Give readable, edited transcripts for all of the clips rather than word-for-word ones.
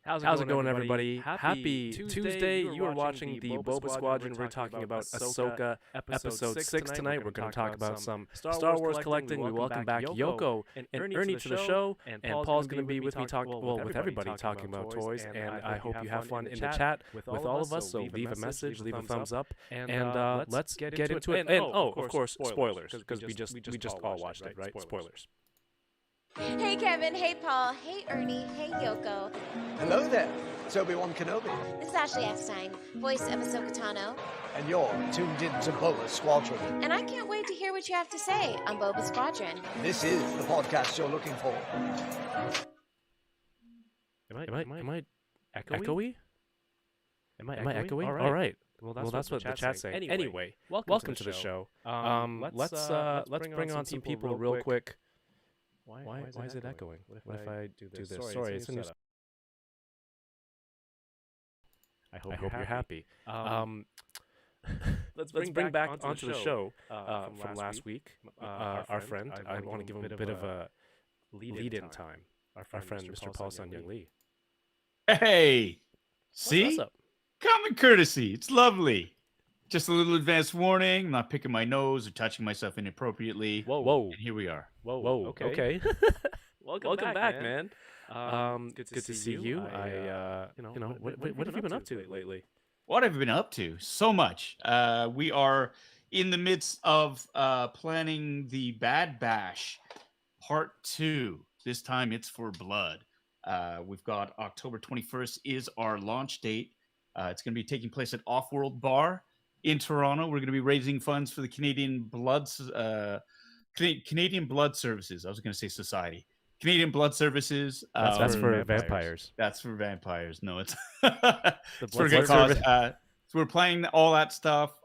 How's it going, everybody? Happy Tuesday. You are watching the Boba Squadron. We're talking about Ahsoka Episode 6 tonight. We're going to talk about some Star Wars collecting. We welcome back Yoko and Ernie to the show. And Paul's going to be with me with everybody talking about toys. And I hope you have fun in the chat with all of us. So leave a message, leave a thumbs up, and let's get into it. And of course, spoilers, because we just all watched it, right? Spoilers. Hey Kevin, hey Paul, hey Ernie, hey Yoko. Hello there, it's Obi-Wan Kenobi. This is Ashley Epstein, voice of Ahsoka Tano. And you're tuned in to Boba Squadron. And I can't wait to hear what you have to say on Boba Squadron. This is the podcast you're looking for. Am I echoey? Am I echoey? All right. Well, that's what the chat's saying. Anyway, welcome to the show. Let's bring on some people real quick. Why is it echoing? What if I do this? Sorry, it's a new setup. I hope you're happy. Let's bring back onto the show from last week. Our friend, I want to give him a bit of a lead-in time. Our friend, Mr. Paul Sun-hyung Lee. Hey, see? What's up? Common courtesy. It's lovely. Just a little advance warning. I'm not picking my nose or touching myself inappropriately. Whoa. And here we are. Whoa. Okay. Welcome back, man. Good to see you. What have you been up to lately? What have I been up to? So much. We are in the midst of planning the Bad Bash Part 2. This time it's for blood. We've got October 21st is our launch date. It's going to be taking place at Off-World Bar in Toronto. We're going to be raising funds for the Canadian Blood Services. I was going to say Society. Canadian Blood Services. That's for vampires. That's for vampires. No, it's it's for a good cause. So we're playing all that stuff.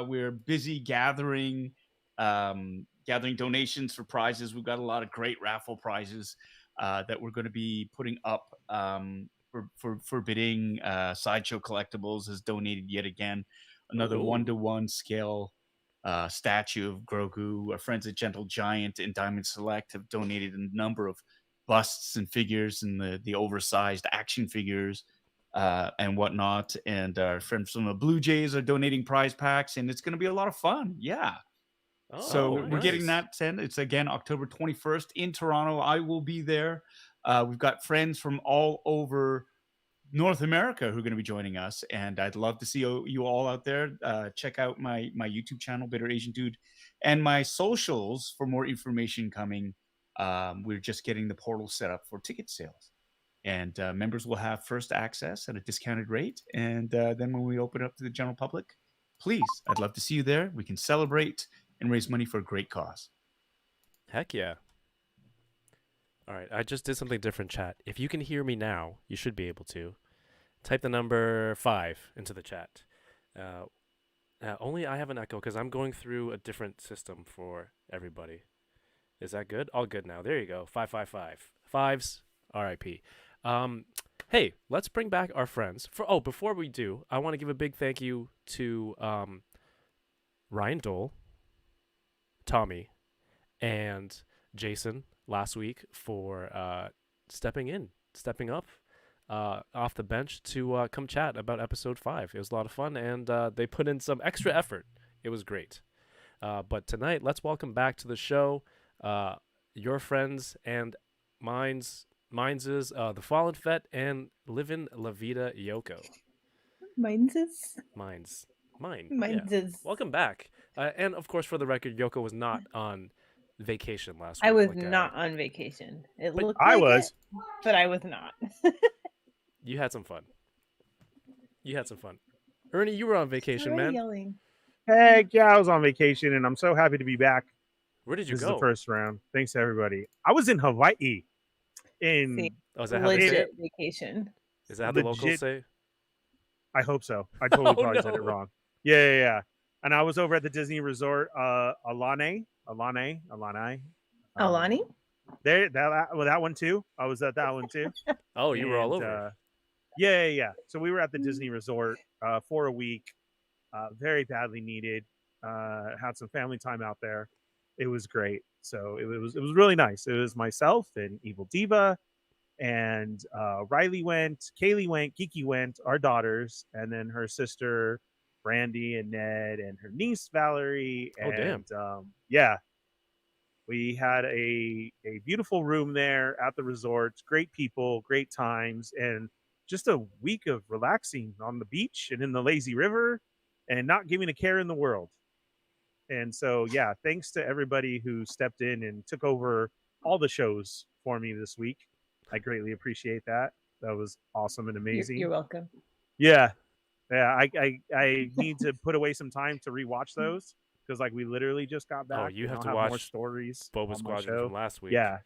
We're busy gathering donations for prizes. We've got a lot of great raffle prizes that we're going to be putting up for bidding. Sideshow Collectibles has donated yet again another 1-to-1 scale statue of Grogu. Our friends at Gentle Giant and Diamond Select have donated a number of busts and figures and the oversized action figures and whatnot. And our friends from the Blue Jays are donating prize packs, and it's going to be a lot of fun. Yeah. We're getting that sent. It's again October 21st in Toronto. I will be there. We've got friends from all over North America who are going to be joining us, and I'd love to see you all out there. Check out my YouTube channel, Bitter Asian Dude, and my socials for more information coming. We're just getting the portal set up for ticket sales, and members will have first access at a discounted rate. And then when we open up to the general public, please, I'd love to see you there. We can celebrate and raise money for a great cause. Heck yeah. All right, I just did something different, chat. If you can hear me now, you should be able to. Type the number 5 into the chat. Only I have an echo because I'm going through a different system for everybody. Is that good? All good now. There you go. 555. Fives, RIP. Hey, let's bring back our friends. Before we do, I want to give a big thank you to Ryan Dole, Tommy, and Jason last week for stepping up off the bench to come chat about episode 5. It was a lot of fun, and they put in some extra effort. It was great. But tonight, let's welcome back to the show your friends and mine's is the Fallen Fett and Livin' La Vida Yoko. Mine. Yeah. Welcome back. And of course, for the record, Yoko was not on vacation last week. I was not on vacation. It looked I like was, but I was not. You had some fun. Ernie, you were on vacation, man. Yelling. heck yeah, I was on vacation, and I'm so happy to be back. Where did you This go? is the first round. Thanks to everybody. I was in Hawaii. See, Is that how they say legit it? vacation. Is that how the Legit. locals say? I hope so. I totally probably said no. it wrong. Yeah. And I was over at the Disney Resort, Alani. Alani? There, that one too. I was at that one too. Oh, you were all over. Yeah. So we were at the Disney Resort for a week. Very badly needed. Had some family time out there. It was great. So it was really nice. It was myself and Evil Diva and Riley went, Kaylee went, Kiki went, our daughters, and then her sister Brandy and Ned, and her niece Valerie, Oh, damn. and yeah, we had a beautiful room there at the resort. Great people, great times, and just a week of relaxing on the beach and in the lazy river, and not giving a care in the world. And so, yeah, thanks to everybody who stepped in and took over all the shows for me this week. I greatly appreciate that. That was awesome and amazing. You're welcome. Yeah, yeah. I need to put away some time to rewatch those because like we literally just got back. Oh, you and have I'll to more watch stories. Boba on my Squadron show. from last week. Yeah,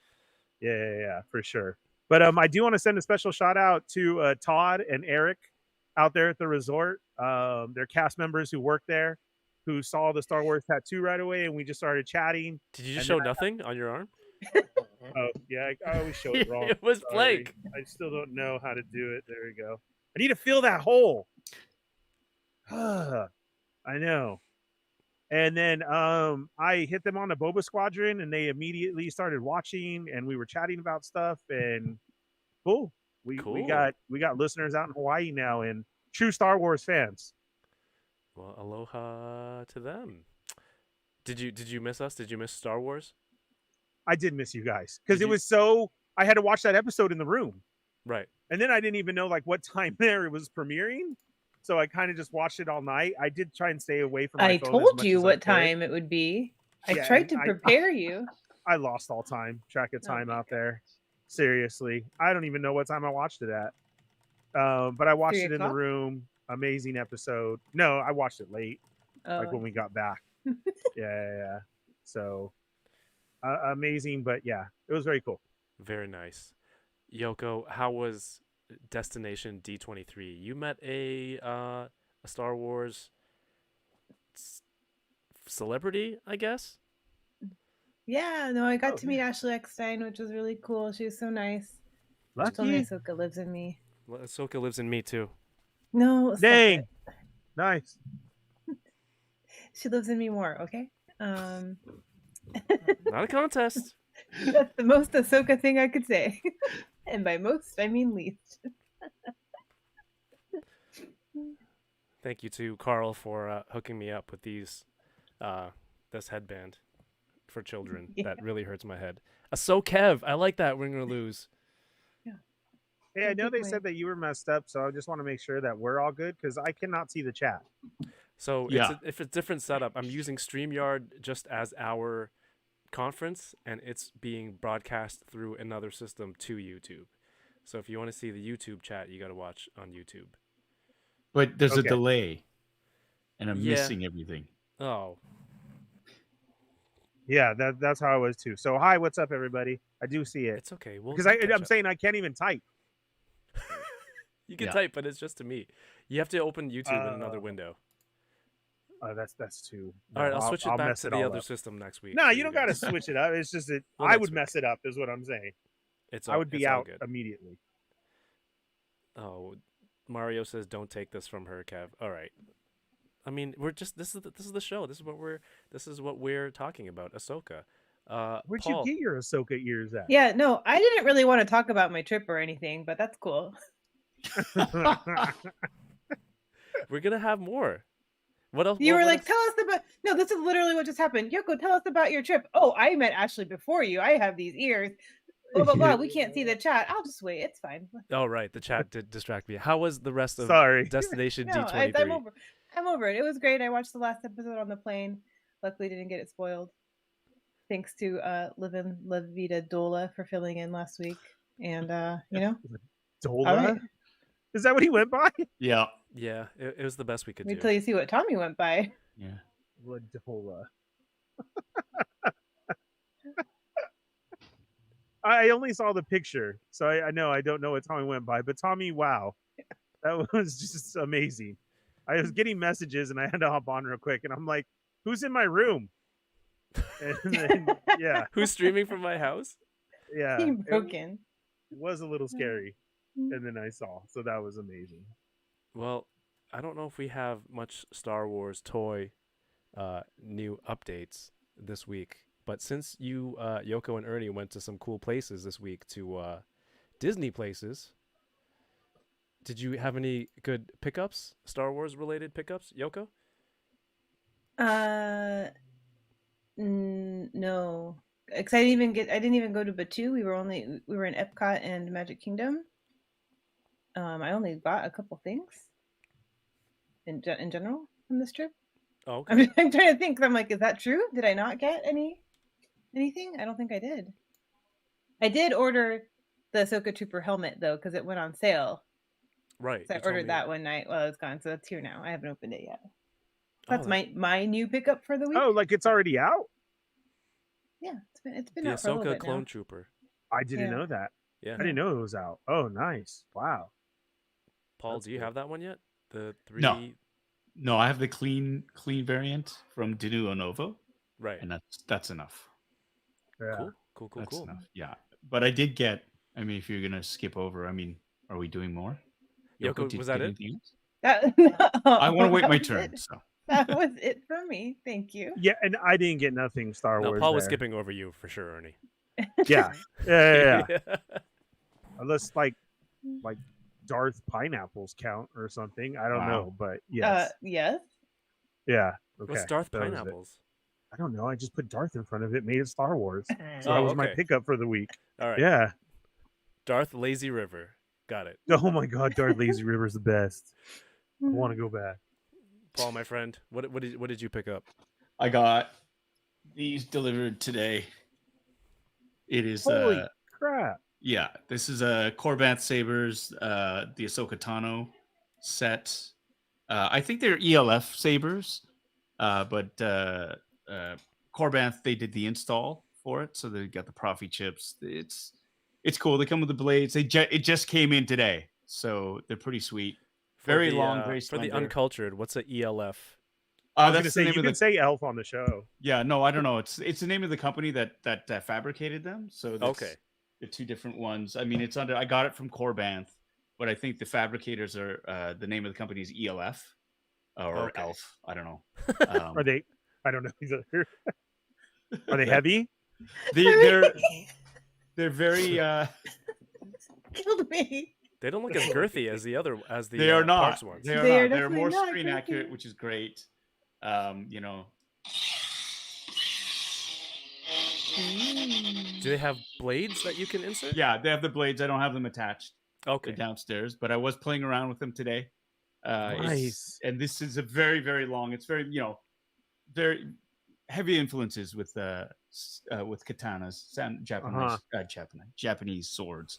for sure. But I do want to send a special shout out to Todd and Eric out there at the resort. They're cast members who work there, who saw the Star Wars tattoo right away, and we just started chatting. Did you just show nothing on your arm? Oh yeah, I always show it wrong. It was Sorry. blank. I still don't know how to do it. There we go. I need to fill that hole. I know. And then I hit them on the Boba Squadron, and they immediately started watching, and we were chatting about stuff. And cool, we got listeners out in Hawaii now, and true Star Wars fans. Well, aloha to them. Did you miss us? Did you miss Star Wars? I did miss you guys because Did it you- was so. I had to watch that episode in the room, Right. and then I didn't even know like what time there it was premiering. So I kind of just watched it all night. I did try and stay away from my I phone as told much you as I what could. time it would be. I Yeah, tried to and prepare you. I lost all track of Oh time my out there. Seriously, I don't even know what time I watched it at. But I watched 3 it in the o'clock? room. Amazing episode. No, I watched it late, like Oh, when we got back. yeah. So amazing, but yeah, it was very cool. Very nice. Yoko, how was Destination D23? You met a Star Wars celebrity, I guess. yeah. No, I got Oh, to meet Ashley Eckstein, which was really cool. She was so nice. She told Lucky. me Ahsoka lives in me. Well, Ahsoka lives in me too. No, stop Dang. it. Nice. She lives in me more. Okay. Not a contest. That's the most Ahsoka thing I could say, and by most I mean least. Thank you to Carl for hooking me up with this headband for children. Yeah. That really hurts my head. Ahsokev, I like that. We're gonna lose. Hey, I Good know they takeaway. said that you were messed up, so I just want to make sure that we're all good because I cannot see the chat. So Yeah. if it's a different setup, I'm using StreamYard just as our conference, and it's being broadcast through another system to YouTube. So if you want to see the YouTube chat, you got to watch on YouTube. But there's a Okay. delay, and I'm Yeah. missing everything. Oh, Yeah, that's how I was too. So hi, what's up, everybody? I do see it it's okay. We'll because catch I'm up. saying I can't even type. You can Yeah. type, but it's just to me. You have to open YouTube in another window. That's too. All right, I'll switch it back mess to it the all other up. system next week. No, for you don't got to guys. switch it up. It's just that Well, I next would week. mess it up, is what I'm saying. It's I would be it's all out good. immediately. Oh, Mario says don't take this from her, Kev. All right. I mean, we're just this is the show. This is what we're talking about. Ahsoka. Where'd Paul, you get your Ahsoka ears at? Yeah, no, I didn't really want to talk about my trip or anything, but that's cool. we're gonna have more. What else? You what were else- like, tell us about. No, this is literally what just happened. Yoko, tell us about your trip. Oh, I met Ashley before you. I have these ears. Blah blah blah. We can't see the chat. I'll just wait. It's fine. Oh right, the chat did distract me. How was the rest of Sorry. Destination No, D23? I'm over. I'm over it. It was great. I watched the last episode on the plane. Luckily, didn't get it spoiled. Thanks to Live Vida Dola for filling in last week. And Dola? all right. Is that what he went by? Yeah. Yeah, it was the best we could Wait do. till you see what Tommy went by. Yeah. Dola. I only saw the picture, so I know I don't know what Tommy went by. But Tommy, wow, that was just amazing. I was getting messages and I had to hop on real quick, and I'm like, "Who's in my room?" And then, yeah, Who's streaming from my house? yeah, He it broke in. was a little scary, and then I saw, so that was amazing. Well, I don't know if we have much Star Wars toy new updates this week, but since you Yoko and Ernie went to some cool places this week to Disney places. Did you have any good pickups? Star Wars related pickups, Yoko? No. Because I didn't even go to Batuu. We were in Epcot and Magic Kingdom. I only got a couple things in general from this trip. Oh, okay. I'm trying to think. 'Cause I'm like, is that true? Did I not get anything? I don't think I did. I did order the Ahsoka Trooper helmet though, because it went on sale. Right. So I you told ordered me- that one night while it's gone. So it's here now. I haven't opened it yet. Oh, That's my new pickup for the week. Oh, like it's already out? Yeah, it's been the out for a little Ahsoka bit clone now. trooper. I didn't Yeah. know that. Yeah. I didn't know it was out. Oh, nice. Wow. Paul, That's do you cool. have that one yet? The 3D. No. No, I have the clean variant from Dinu Novo, Right. and that's enough. Yeah. Cool. That's enough. Yeah, but I did get. I mean, if you're gonna skip over, I mean, are we doing more? Yoko, did was you that get it? anything else? That, I want to wait that my was turn. it. So That was it for me. Thank you. Yeah, and I didn't get nothing Star No, Wars. Paul was there. skipping over you for sure, Ernie. Yeah. Yeah. Yeah. Unless like Darth pineapples count or something. I don't Wow. know, but yes. Yes. Yeah. Okay. What's Darth that was it. Pineapples? I don't know. I just put Darth in front of it, made it Star Wars. So Oh, that was my okay. pickup for the week. All right. Yeah. Darth Lazy River. Got it. Oh my God, Darth Lazy River's the best. I want to go back. Paul, my friend, what did you pick up? I got these delivered today. It is Holy crap! yeah, this is a Corbanth Sabers, the Ahsoka Tano set. I think they're ELF sabers, but Corbanth, they did the install for it, so they got the Profi chips. It's cool. They come with the blades. It just came in today, so they're pretty sweet. For Very the, long, very for the slender. uncultured, what's a ELF? I was That's gonna the say name you of can the say Elf on the show. yeah. No, I don't know. It's the name of the company that fabricated them. So that's, Okay. the two different ones. I mean, it's under. I got it from Corbanth, but I think the fabricators are the name of the company is ELF or Okay. Elf. I don't know. Are they? I don't know either. Are they heavy? They're very. Killed me. They don't look as girthy as the They are not. Parks ones. They are They are not. They're definitely more not screen girthy. accurate, which is great. You know. Do they have blades that you can insert? Yeah, they have the blades. I don't have them attached. Okay. They're downstairs, but I was playing around with them today. Nice. And this is a very, very long. It's very, very heavy influences with katanas, Japanese swords.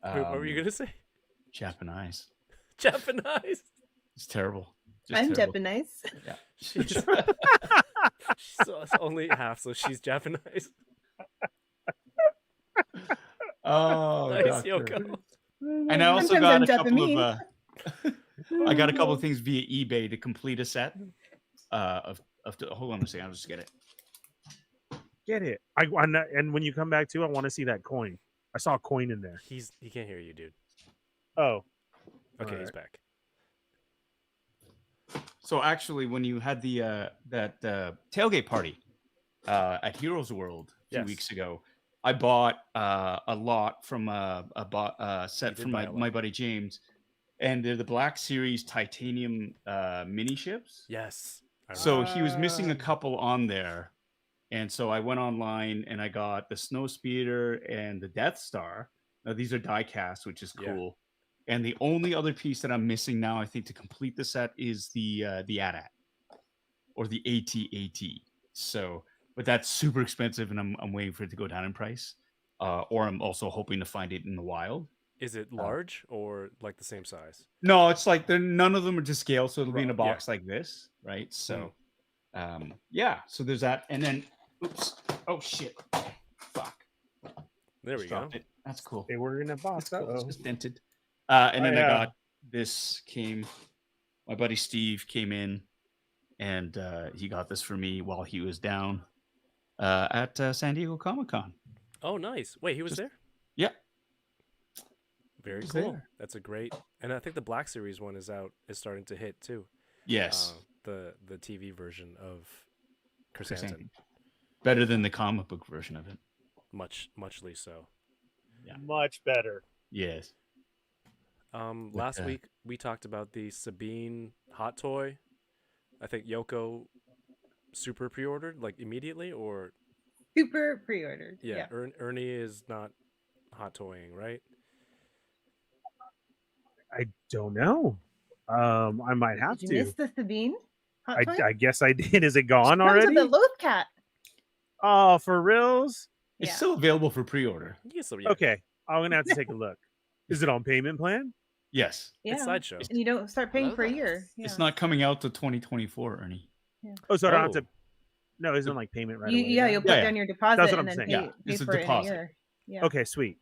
Wait, what were you gonna say? Japanese. Japanese. It's terrible. Just I'm terrible. Japanese. Yeah. She's only half, so she's Japanese. Oh, Nice, doctor. Yoko. And I also Sometimes got I'm a couple Japanese. of I got a couple of things via eBay to complete a set hold on a second, I'll just get it. Get it. And when you come back too, I want to see that coin. I saw a coin in there. He can't hear you, dude. Oh. Okay, All he's right. back. So actually, when you had the that tailgate party at Heroes World a few Yes. weeks ago, I bought a lot from a set did from buy a lot. my buddy James, and they're the Black Series titanium mini ships. Yes. I So remember. he was missing a couple on there, and so I went online and I got the Snowspeeder and the Death Star. Now these are die cast, which is Yeah. cool. And the only other piece that I'm missing now, I think, to complete the set is the AT-AT or the AT-AT. So, but that's super expensive, and I'm waiting for it to go down in price. Or I'm also hoping to find it in the wild. Is it large or like the same size? No, it's like none of them are to scale, so it'll be in a Right, yeah. box like this, right? So, yeah. So there's that, and then, oops, oh shit, fuck. There we Just go. dropped it. That's cool. They were in a box. That's cool. It's Uh-oh. just dented. And then Oh, I yeah. got this. My buddy Steve came in, and he got this for me while he was down at San Diego Comic-Con. Oh, nice. Wait, he was Just- there? Yeah. Very was cool. there. That's a great. And I think the Black Series one is starting to hit too. Yes. The TV version of Chrysanthemum. Chrysanthemum. Better than the comic book version of it. Muchly so. Yeah. Much better. Yes. Last week we talked about the Sabine hot toy. I think Yoko super pre-ordered like immediately, or Super pre-ordered. yeah, Yeah. Ernie is not hot toying, right? I don't know. I might have Did you miss to. the Sabine hot toy? I guess I did. Is it She gone comes already? with a Loth cat. Oh, for reals? It's Yeah. still available for pre-order. Yeah, so yeah. Okay, I'm gonna have to take a look. Is it on payment plan? Yes. Yeah. It's Sideshow. And you don't start paying Hello for a there. year. Yeah. It's not coming out to 2024, Ernie. Oh, so I don't Oh. have to. No, isn't like payment right You, away. yeah, right? you'll put Yeah, down your deposit That's what and I'm then saying. pay, Yeah, pay it's a for it in a deposit. year. Yeah. Okay, sweet.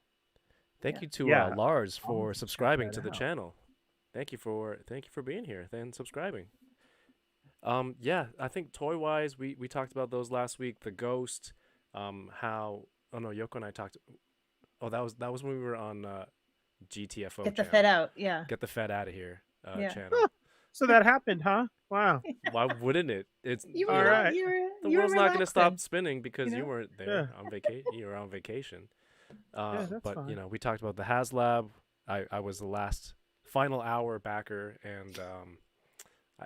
Thank Yeah. you to Yeah. Lars I'll for check subscribing that to the out. channel. Thank you for being here and subscribing. Yeah, I think toy wise we talked about those last week. The Ghost, how Yoko and I talked. Oh, that was when we were on GTFO. Get the channel. Fed out. Yeah. Get the Fed out of here. Yeah. Channel. So that happened, huh? Wow. Why wouldn't it? It's You were, All right. you were, the you were world's not going to stop relaxing. spinning because you know? weren't there Yeah. on vacation. You were on vacation. that's But fine. we talked about the HasLab. I was the last final hour backer, and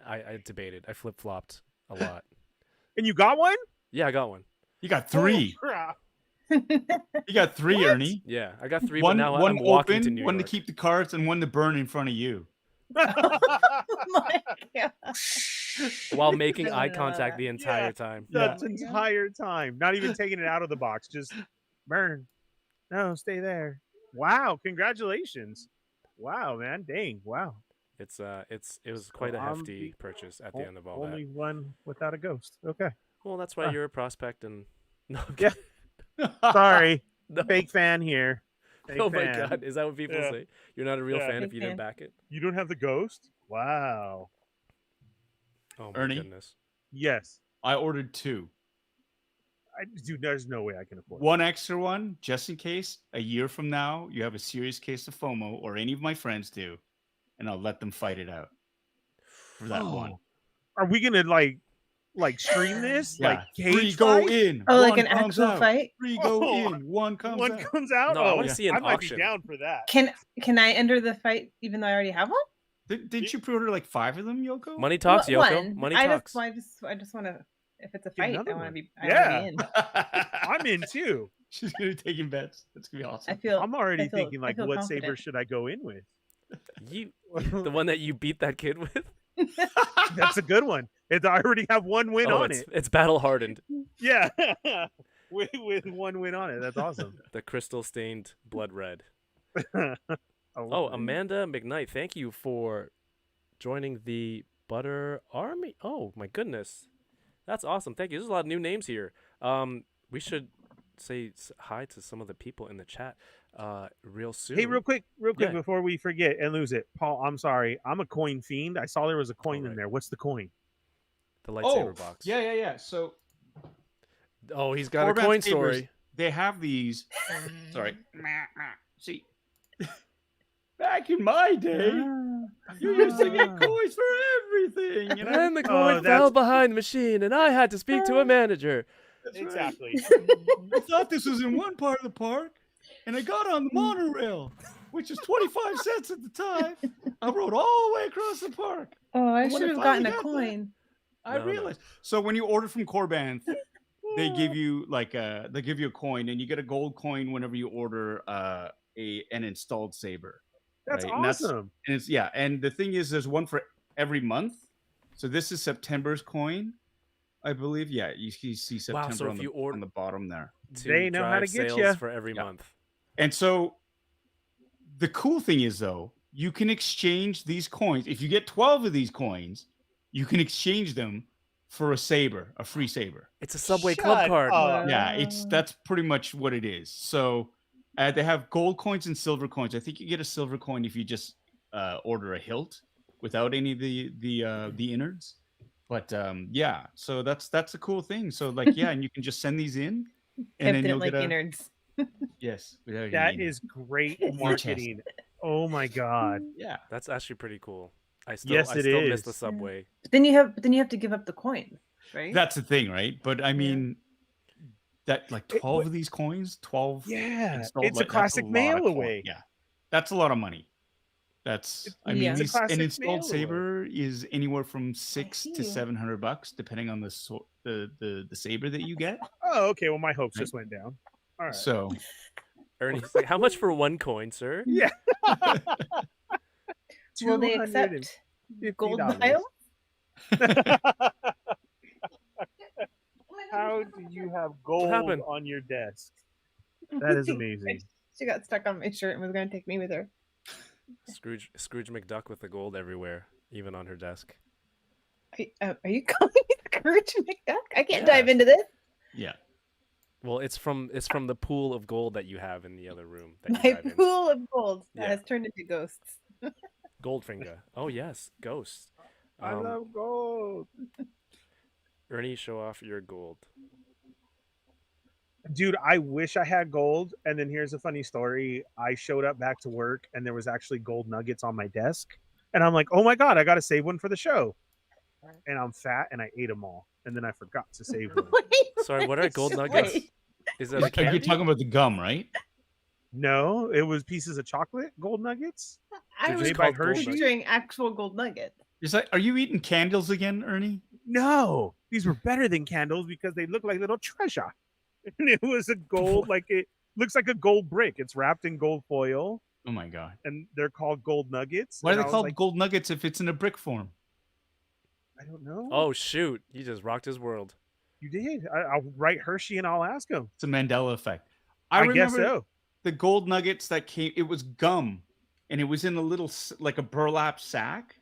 I debated. I flip flopped a lot. And you got one? Yeah, I got one. You got 3. Oh, crap. You got 3, Ernie. Yeah, I got 3. One, but now one I'm walking open, to New one York. to keep the cards, and one to burn in front of you. Oh my God. while making I eye didn't know contact that. the entire time. The Yeah. entire time. Not even taking it out of the box. Just burn. No, stay there. Wow. Congratulations. Wow, man. Dang. Wow. It was quite a I'm hefty purchase at the end of all Only that. one without a ghost. Okay. Well, that's why Huh. you're a prospect, and no, I'm Yeah. kidding. Sorry. No. Fake fan here. Fake Oh my fan. God, is that what people Yeah. say? You're not a real Yeah. fan if Fake you didn't fan. back it. You don't have the ghost? Wow. Oh my Ernie? goodness. Yes. I ordered 2. Dude, there's no way I can afford it. One extra one, just in case a year from now you have a serious case of FOMO, or any of my friends do, and I'll let them fight it out for that one. Are we gonna like stream this? Yeah, Like 3 cage go fight? in. Oh, like one an comes actual out. fight? 3 go Oh, in. One comes One out. comes out? No, I oh, want to see an I might auction. be down for that. Can I enter the fight even though I already have one? Didn't you pre-order like 5 of them, Yoko? Money talks, Well, Yoko. one. Money I talks. I just want to. If it's a Get fight, another I want one. to be. Yeah. I wanna be in. I'm in too. She's gonna be taking bets. That's gonna be I awesome. feel. I'm already I feel- thinking I like, feel what saber confident. should I go in with? You, the one that you beat that kid with. That's a good one. I already have one win on it. It's battle hardened. Yeah. with one win on it. That's awesome. The crystal stained blood red. Oh, Oh, Amanda McKnight, thank you for joining the Butter Army. Oh my goodness, that's awesome. Thank you. There's a lot of new names here. We should say hi to some of the people in the chat real soon. Hey, real quick Yeah. before we forget and lose it. Paul, I'm sorry. I'm a coin fiend. I saw there was a coin in Alright. there. What's the coin? The lightsaber box. Yeah. So Oh, he's got a Corban coin sabers, story. They have these. Sorry. See, back in my day, you used to get coins for everything. You know? And the Oh, coin that's- fell behind the machine, and I had to speak to a manager. That's right. Exactly. I thought this was in one part of the park, and I got on the monorail, which was 25 cents at the time. I rode all the way across the park. Oh, I When should I have finally gotten a got there- coin. I No. realized. So when you order from Corban, they give you they give you a coin, and you get a gold coin whenever you order an installed saber. That's Right, and awesome. And it's and the thing is, there's one for every month. So this is September's coin, I believe. Yeah, you see September so on, if the, you order- on the bottom there. To They know how drive to get sales ya. for every Yeah. month. And so the cool thing is, though, you can exchange these coins. If you get 12 of these coins, you can exchange them for a saber, a free saber. It's a Subway Shut Club card. up. Yeah, Uh, that's pretty much what it is. So they have gold coins and silver coins. I think you get a silver coin if you just order a hilt without any of the innards. But yeah, so that's a cool thing. So like and you can just send these in, and Kev then you'll didn't like get a innards. yes. Without any That innards. is great Your chest. marketing. Oh my god. yeah. That's actually pretty cool. I still Yes, I it still miss the is. Subway. But then you have to give up the coin, right? That's the thing, right? But I mean, that like 12 of these coins, 12. Yeah. installed, It's a like, that's classic lot of mail coin. away. Yeah. That's a lot of money. That's I Yeah. mean, It's a an classic installed mail saber is anywhere from $600 to see. $700, depending on the saber that you get. Oh, okay. Well, my hopes Right. just went down. All right. So Ernie's like, how much for 1 coin, sir? Yeah. Will they $250. accept gold vials? How do you have gold happened? on your desk? That is amazing. She got stuck on my shirt and was going to take me with her. Scrooge McDuck with the gold everywhere, even on her desk. Are you calling me the Courage McDuck? I can't Yeah. dive into this. yeah. Well, it's from the pool of gold that you have in the other room. That you My dive in. pool of gold that Yeah. has turned into ghosts. Goldfinger. Oh yes, ghosts. I love gold. Ernie, show off your gold. Dude, I wish I had gold. And then here's a funny story. I showed up back to work and there was actually gold nuggets on my desk. And I'm like, oh my God, I got to save one for the show. And I'm fat and I ate them all. And then I forgot to save one. Sorry, what are gold Wait. nuggets? Is that a Are candy? you talking about the gum, right? No, it was pieces of chocolate gold nuggets. I They're was just made by called gold Hershey? nuggets. picturing actual gold nuggets. Is that? Are you eating candles again, Ernie? No, these were better than candles because they look like little treasure. And it was a gold, like it looks like a gold brick. It's wrapped in gold foil Oh my god! and they're called gold nuggets. Why are And they I was called like, gold nuggets if it's in a brick form? I don't know. Oh shoot! You just rocked his world. You did. I'll write Hershey and I'll ask him. It's a Mandela effect. I remember guess so. the gold nuggets that came. It was gum, and it was in a little like a burlap sack,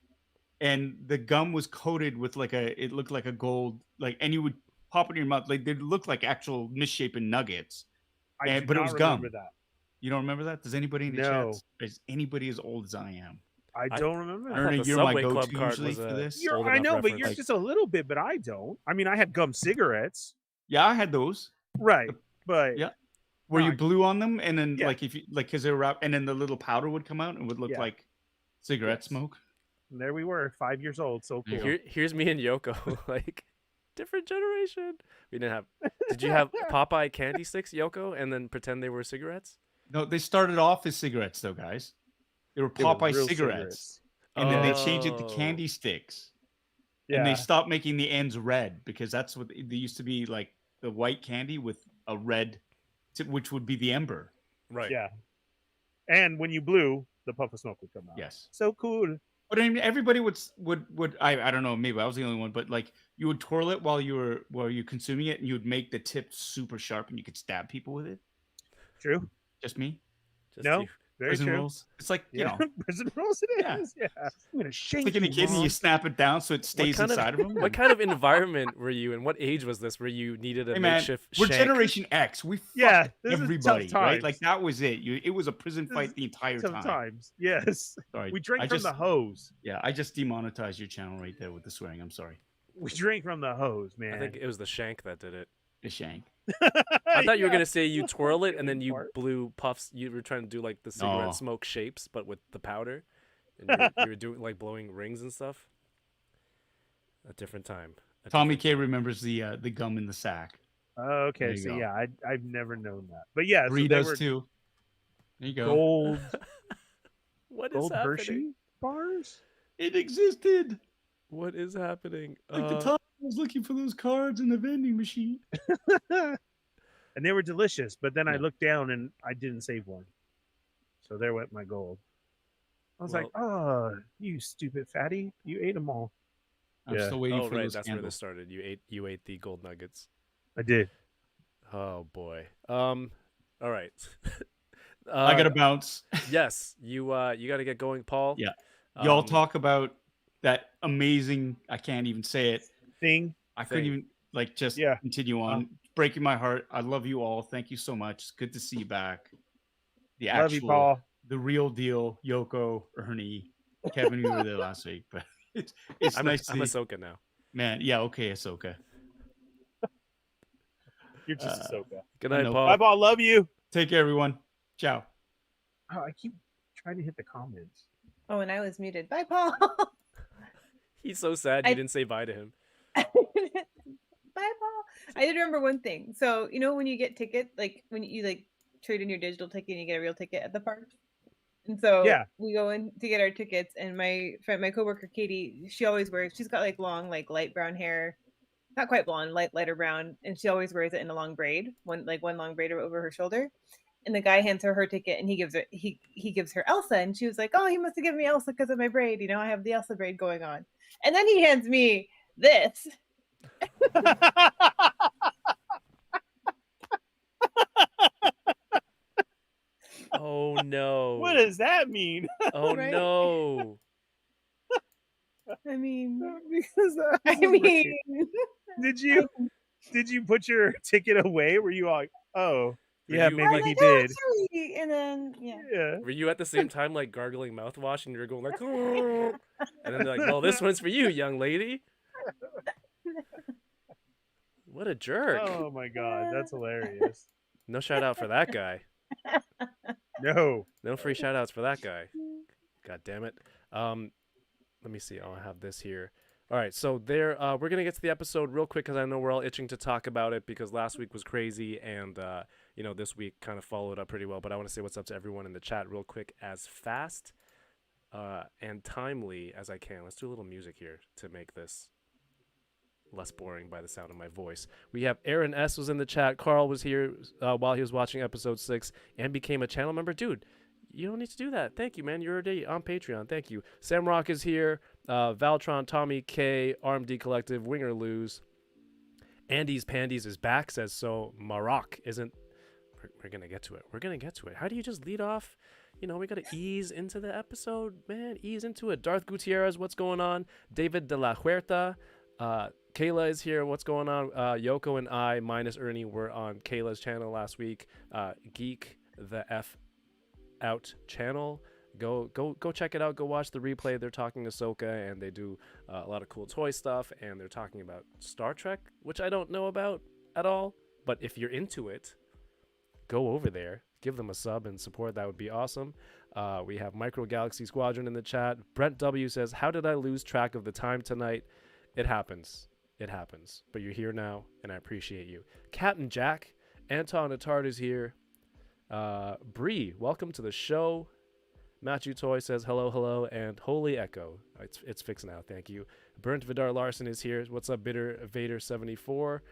and the gum was coated with like a. It looked like a gold and you would pop it in your mouth. Like they looked like actual misshapen nuggets. I do but it not was gum. remember that. You don't remember that? Does anybody in the No. chat? Is anybody as old as I am? I don't remember I that. thought Ernie, the you're my Subway Club go-to card usually was for a- this. You're- old I enough know, but reference. you're just a little bit, but I don't. I mean, I had gum cigarettes. Yeah, I had those. Right. But Yeah. Where you No, blew on them, and then Yeah. like if you because they were wrapped, and then the little powder would come out and would look Yeah. like cigarette Yes. smoke. there we were, 5 years old. So cool. Here's me and Yoko, like different generation. We didn't have. Did you have Popeye candy sticks, Yoko, and then pretend they were cigarettes? No, they started off as cigarettes, though, guys. They were They were Popeye real cigarettes, and then they changed it to Oh. candy sticks, Yeah. and they stopped making the ends red because that's what they used to be like the white candy with a red, which would be the ember. Right. Yeah. And when you blew, the puff of smoke would come out. Yes, So cool. but I mean, everybody would I don't know, maybe I was the only one, but like you would twirl it while you're consuming it, and you would make the tip super sharp, and you could stab people with it. True. Just me. Just No. you. Very Prison true. rules. It's like you Yeah. know, Prison rules it Yeah. is. Yeah. I'm gonna it's shake like in a you, kid, and Mom. you snap it down so it stays kind inside of them. What kind of environment were you in? What age was this where you needed a Hey man, makeshift we're shank? Generation X. We Yeah, fucked this is tough everybody, right? times. Like that was it. It was a prison This fight is the entire time. Sometimes. Yes. Sorry, We drank I from just, the hose. Yeah, I just demonetized your channel right there with the swearing. I'm sorry. We drank from the hose, man. I think it was the shank that did it. The shank. I thought you were Yeah. gonna say you twirl it and then you Part. blew puffs. You were trying to do like the cigarette No. smoke shapes, but with the powder, and you were doing like blowing rings and stuff. A different time. A Tommy different- K remembers the gum in the sack. Oh, okay, There you so go. yeah, I've never known that. But yeah, so Bree they does were too. There you go. gold What is gold happening? Hershey bars? It existed. What is happening? Like the time I was looking for those cards in the vending machine. And they were delicious, but then I Yeah. looked down and I didn't save one. So there went my gold. I was like, Well- "Oh, you stupid fatty! You ate them all." I'm Yeah. still waiting Oh for right, those that's where this candles. started. You ate the gold nuggets. I did. Oh boy. All right. I gotta bounce. Yes, you got to get going, Paul. Yeah. Y'all Um, talk about that amazing. I can't even say it. Thing. I couldn't Thing. even just Yeah. continue on. Breaking my heart. I love you all. Thank you so much. It's good to see you back. The Love you, actual, Paul. the real deal. Yoko, Ernie, Kevin, we were there last week, but it's I'm nice I'm to see. Ahsoka now. Man, yeah, okay, Ahsoka. You're just Uh, Ahsoka. Good I night, know. Paul. Bye, Paul. Love you. Take care, everyone. Ciao. Oh, I keep trying to hit the comments. Oh, and I was muted. Bye, Paul. He's so sad you I- didn't say bye to him. Bye, Paul. I did remember one thing. So you know when you get tickets, like when you like trade in your digital ticket and you get a real ticket at the park, And so Yeah. we go in to get our tickets, and my friend, my coworker Katie, she always wears. She's got like long, like light brown hair, not quite blonde, lighter brown, and she always wears it in a long braid, one long braid over her shoulder. And the guy hands her ticket, and he gives her Elsa, and she was like, "Oh, he must have given me Elsa because of my braid. You know, I have the Elsa braid going on." And then he hands me this. Oh no. What does that mean? Oh Right? no. I mean, Because that I was great. mean, did you put your ticket away? Were you like, oh, yeah, you, maybe like- he "Oh, did. sorry," and then Yeah. Were you at the same time like gargling mouthwash and you were going like, "Oh," and then they're like, well, this one's for you, young lady. What a jerk. Oh my god, that's hilarious. No shout out for that guy. No. No free shout outs for that guy. God damn it. Let me see. I'll have this here. All right, so there we're going to get to the episode real quick because I know we're all itching to talk about it because last week was crazy and this week kind of followed up pretty well, but I want to say what's up to everyone in the chat real quick as fast and timely as I can. Let's do a little music here to make this less boring by the sound of my voice. We have Aaron S. was in the chat. Carl was here while he was watching episode 6 and became a channel member. Dude, you don't need to do that. Thank you, man. You're already on Patreon. Thank you. Samrock is here. Valtron, Tommy K, RMD Collective, Wing or Lose. Andy's Pandies is back, says so. Maroc isn't. We're going to get to it. We're going to get to it. How do you just lead off? We got to ease into the episode, man. Ease into it. Darth Gutierrez, what's going on? David de la Huerta. Kayla is here. What's going on? Yoko and I, minus Ernie, were on Kayla's channel last week. Geek the F Out channel. Go check it out. Go watch the replay. They're talking to Ahsoka, and they do a lot of cool toy stuff, and they're talking about Star Trek, which I don't know about at all. But if you're into it, go over there. Give them a sub and support. That would be awesome. We have Micro Galaxy Squadron in the chat. Brent W says, how did I lose track of the time tonight? It happens. It happens. But you're here now, and I appreciate you. Captain Jack, Anton Attard is here. Bree, welcome to the show. Matthew Toy says hello, and Holy Echo. It's fixed now, thank you. Burnt Vidar Larson is here. What's up, Bitter Vader 74?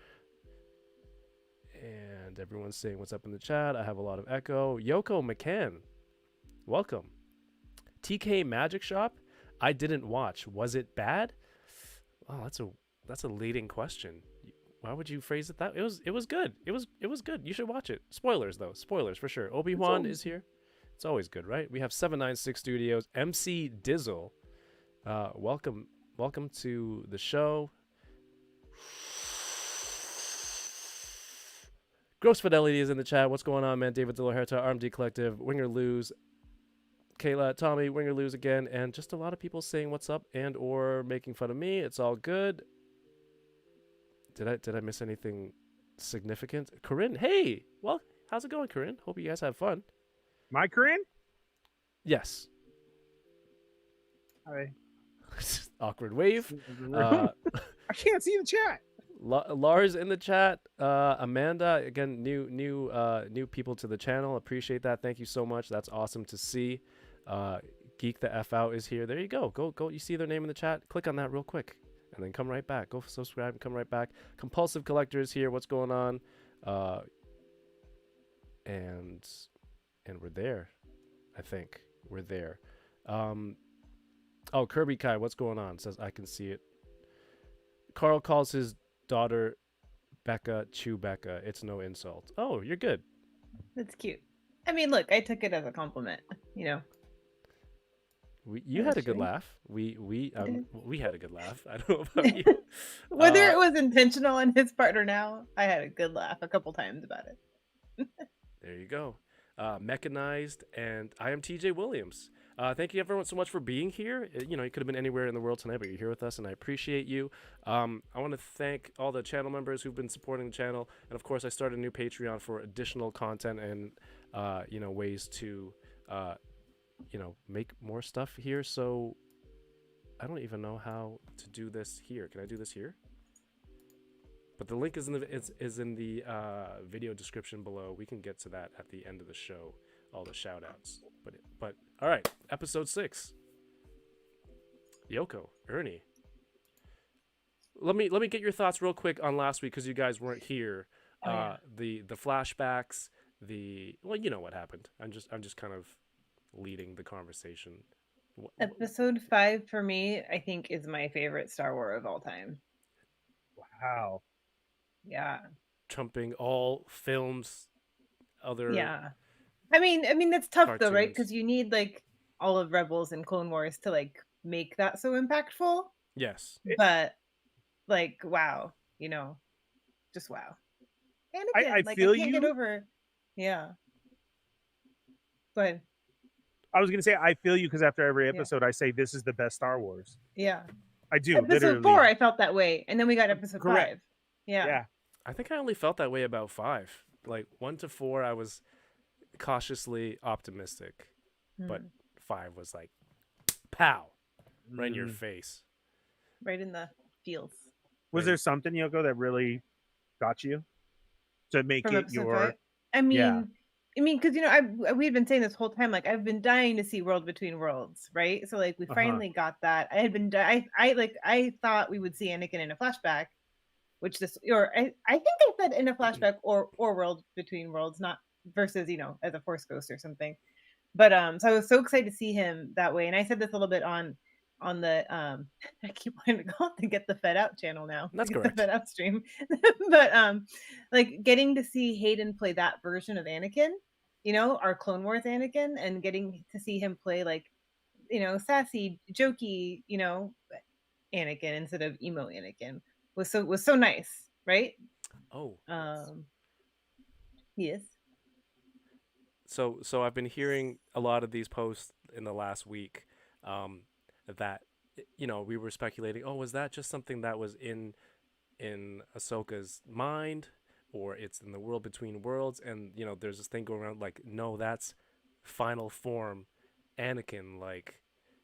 And everyone's saying what's up in the chat. I have a lot of echo. Yoko McCann, welcome. TK Magic Shop, I didn't watch. Was it bad? Oh, that's a leading question. Why would you phrase it that? It was good. It was good. You should watch it. Spoilers though. Spoilers for sure. Obi-Wan is here. It's always good, right? We have 796 Studios. MC Dizzle. Welcome to the show. Gross Fidelity is in the chat. What's going on, man? David De La Huerta, RMD Collective, Winger Lose, Kayla, Tommy, Winger Lose again, and just a lot of people saying what's up and or making fun of me. It's all good. Did I miss anything significant? Corinne, hey! Well, how's it going, Corinne? Hope you guys have fun. My Corinne? Yes. Hi. Awkward wave. I can't see the chat. Lars in the chat. Amanda, again, new people to the channel. Appreciate that. Thank you so much. That's awesome to see. Geek the F Out is here. There you go. Go. You see their name in the chat? Click on that real quick, and then come right back. Go subscribe and come right back. Compulsive Collector is here. What's going on? And we're there. I think we're there. Oh, Kirby Kai, what's going on? Says I can see it. Carl calls his daughter Becca Chewbecca. It's no insult. Oh, you're good. that's cute. I mean, look, I took it as a compliment. You had a good laugh. We had a good laugh. I don't know about you. Whether it was intentional on his part or now, I had a good laugh a couple times about it. There you go. Mechanized, and I am TJ Williams. Thank you everyone so much for being here. You could have been anywhere in the world tonight, but you're here with us, and I appreciate you. I want to thank all the channel members who've been supporting the channel, and of course, I started a new Patreon for additional content and ways to make more stuff here. So I don't even know how to do this here. Can I do this here? But the link is in the video description below. We can get to that at the end of the show, all the shout outs. But All right, episode 6. Yoko, Ernie. Let me get your thoughts real quick on last week because you guys weren't here. Oh, yeah. The flashbacks, well, you know what happened. I'm just kind of leading the conversation. Episode 5 for me, I think, is my favorite Star Wars of all time. Wow. Yeah. Trumping all films, other Yeah. I mean that's tough though, right? cartoons. Because you need like all of Rebels and Clone Wars to like make that so impactful. Yes. But like, wow, just wow. Anakin, I like feel I can't get you. over. Yeah. Go ahead. I was gonna say I feel you because after every episode I say this is the best Star Wars. Yeah. I do. Episode literally. 4, I felt that way, and then we got episode Correct. 5. Yeah. Yeah. I think I only felt that way about 5. Like 1 to 4, I was cautiously optimistic, but 5 was like, pow, right in your face. Right in the feels. Was there something, Yoko, that really got you to make From it episode your? 5? I mean, Yeah. because we had been saying this whole time, like I've been dying to see World Between Worlds, right? So like we finally got that. I had been, I thought we would see Anakin in a flashback, which I think they said in a flashback or World Between Worlds, not versus as a Force ghost or something. But so I was so excited to see him that way, and I said this a little bit on the I keep wanting to go to get the Fed Out channel now. That's the correct. Fed Out stream. But like getting to see Hayden play that version of Anakin, our Clone Wars Anakin, and getting to see him play like sassy, jokey, Anakin instead of emo Anakin was so nice, right? Oh. Yes. So I've been hearing a lot of these posts in the last week that we were speculating, oh, was that just something that was in Ahsoka's mind, or it's in the world between worlds? And there's this thing going around like, no, that's final form Anakin. Like,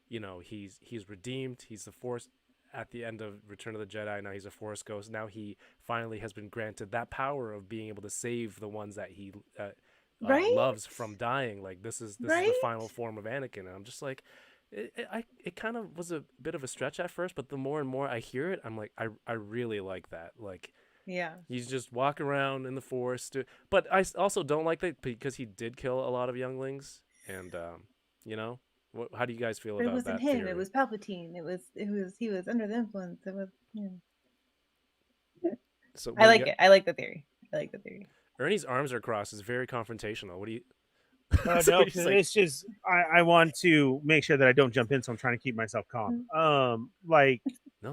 he's redeemed. He's the Force at the end of Return of the Jedi. Now he's a Force ghost. Now he finally has been granted that power of being able to save the ones that he Right? loves from dying. Like this is the final form of Anakin. And I'm just like, it kind of was a bit of a stretch at first, but the more and more I hear it, I'm like, I really like that. Like, yeah, he's just walking around in the Force. But I also don't like that because he did kill a lot of younglings. And how do you guys feel but about it that wasn't him. theory? It was Palpatine. It was he was under the influence. It was. So I like it. I like the theory. Ernie's arms are crossed. It's very confrontational. What do you? No, So he's like, it's just I want to make sure that I don't jump in, so I'm trying to keep myself calm. no,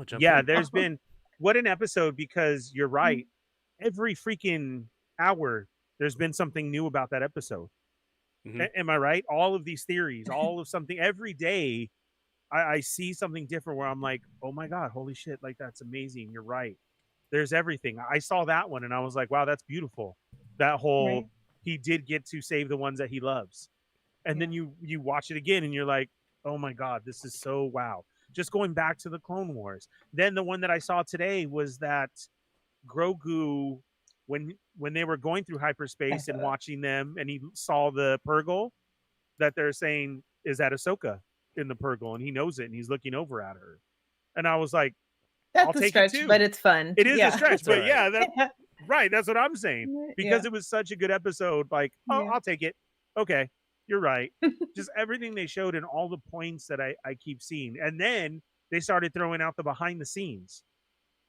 jump Yeah, in. there's been what an episode, because you're right. Every freaking hour, there's been something new about that episode. Am I right? All of these theories, all of something every day. I see something different where I'm like, oh my God, holy shit, like that's amazing. You're right. There's everything. I saw that one and I was like, wow, that's beautiful. That whole he did get to save the ones that he loves. And then you watch it again and you're like, oh my God, this is so wow. Just going back to the Clone Wars. Then the one that I saw today was that Grogu, when they were going through hyperspace and watching them, and he saw the Purgle, that they're saying, is that Ahsoka in the Purgle? And he knows it and he's looking over at her. And I was like, That's I'll a take stretch, it too. but it's fun. It is a stretch, but right. right. That's what I'm saying. Because it was such a good episode. Like, I'll take it. Okay, you're right. Just everything they showed and all the points that I keep seeing. And then they started throwing out the behind the scenes.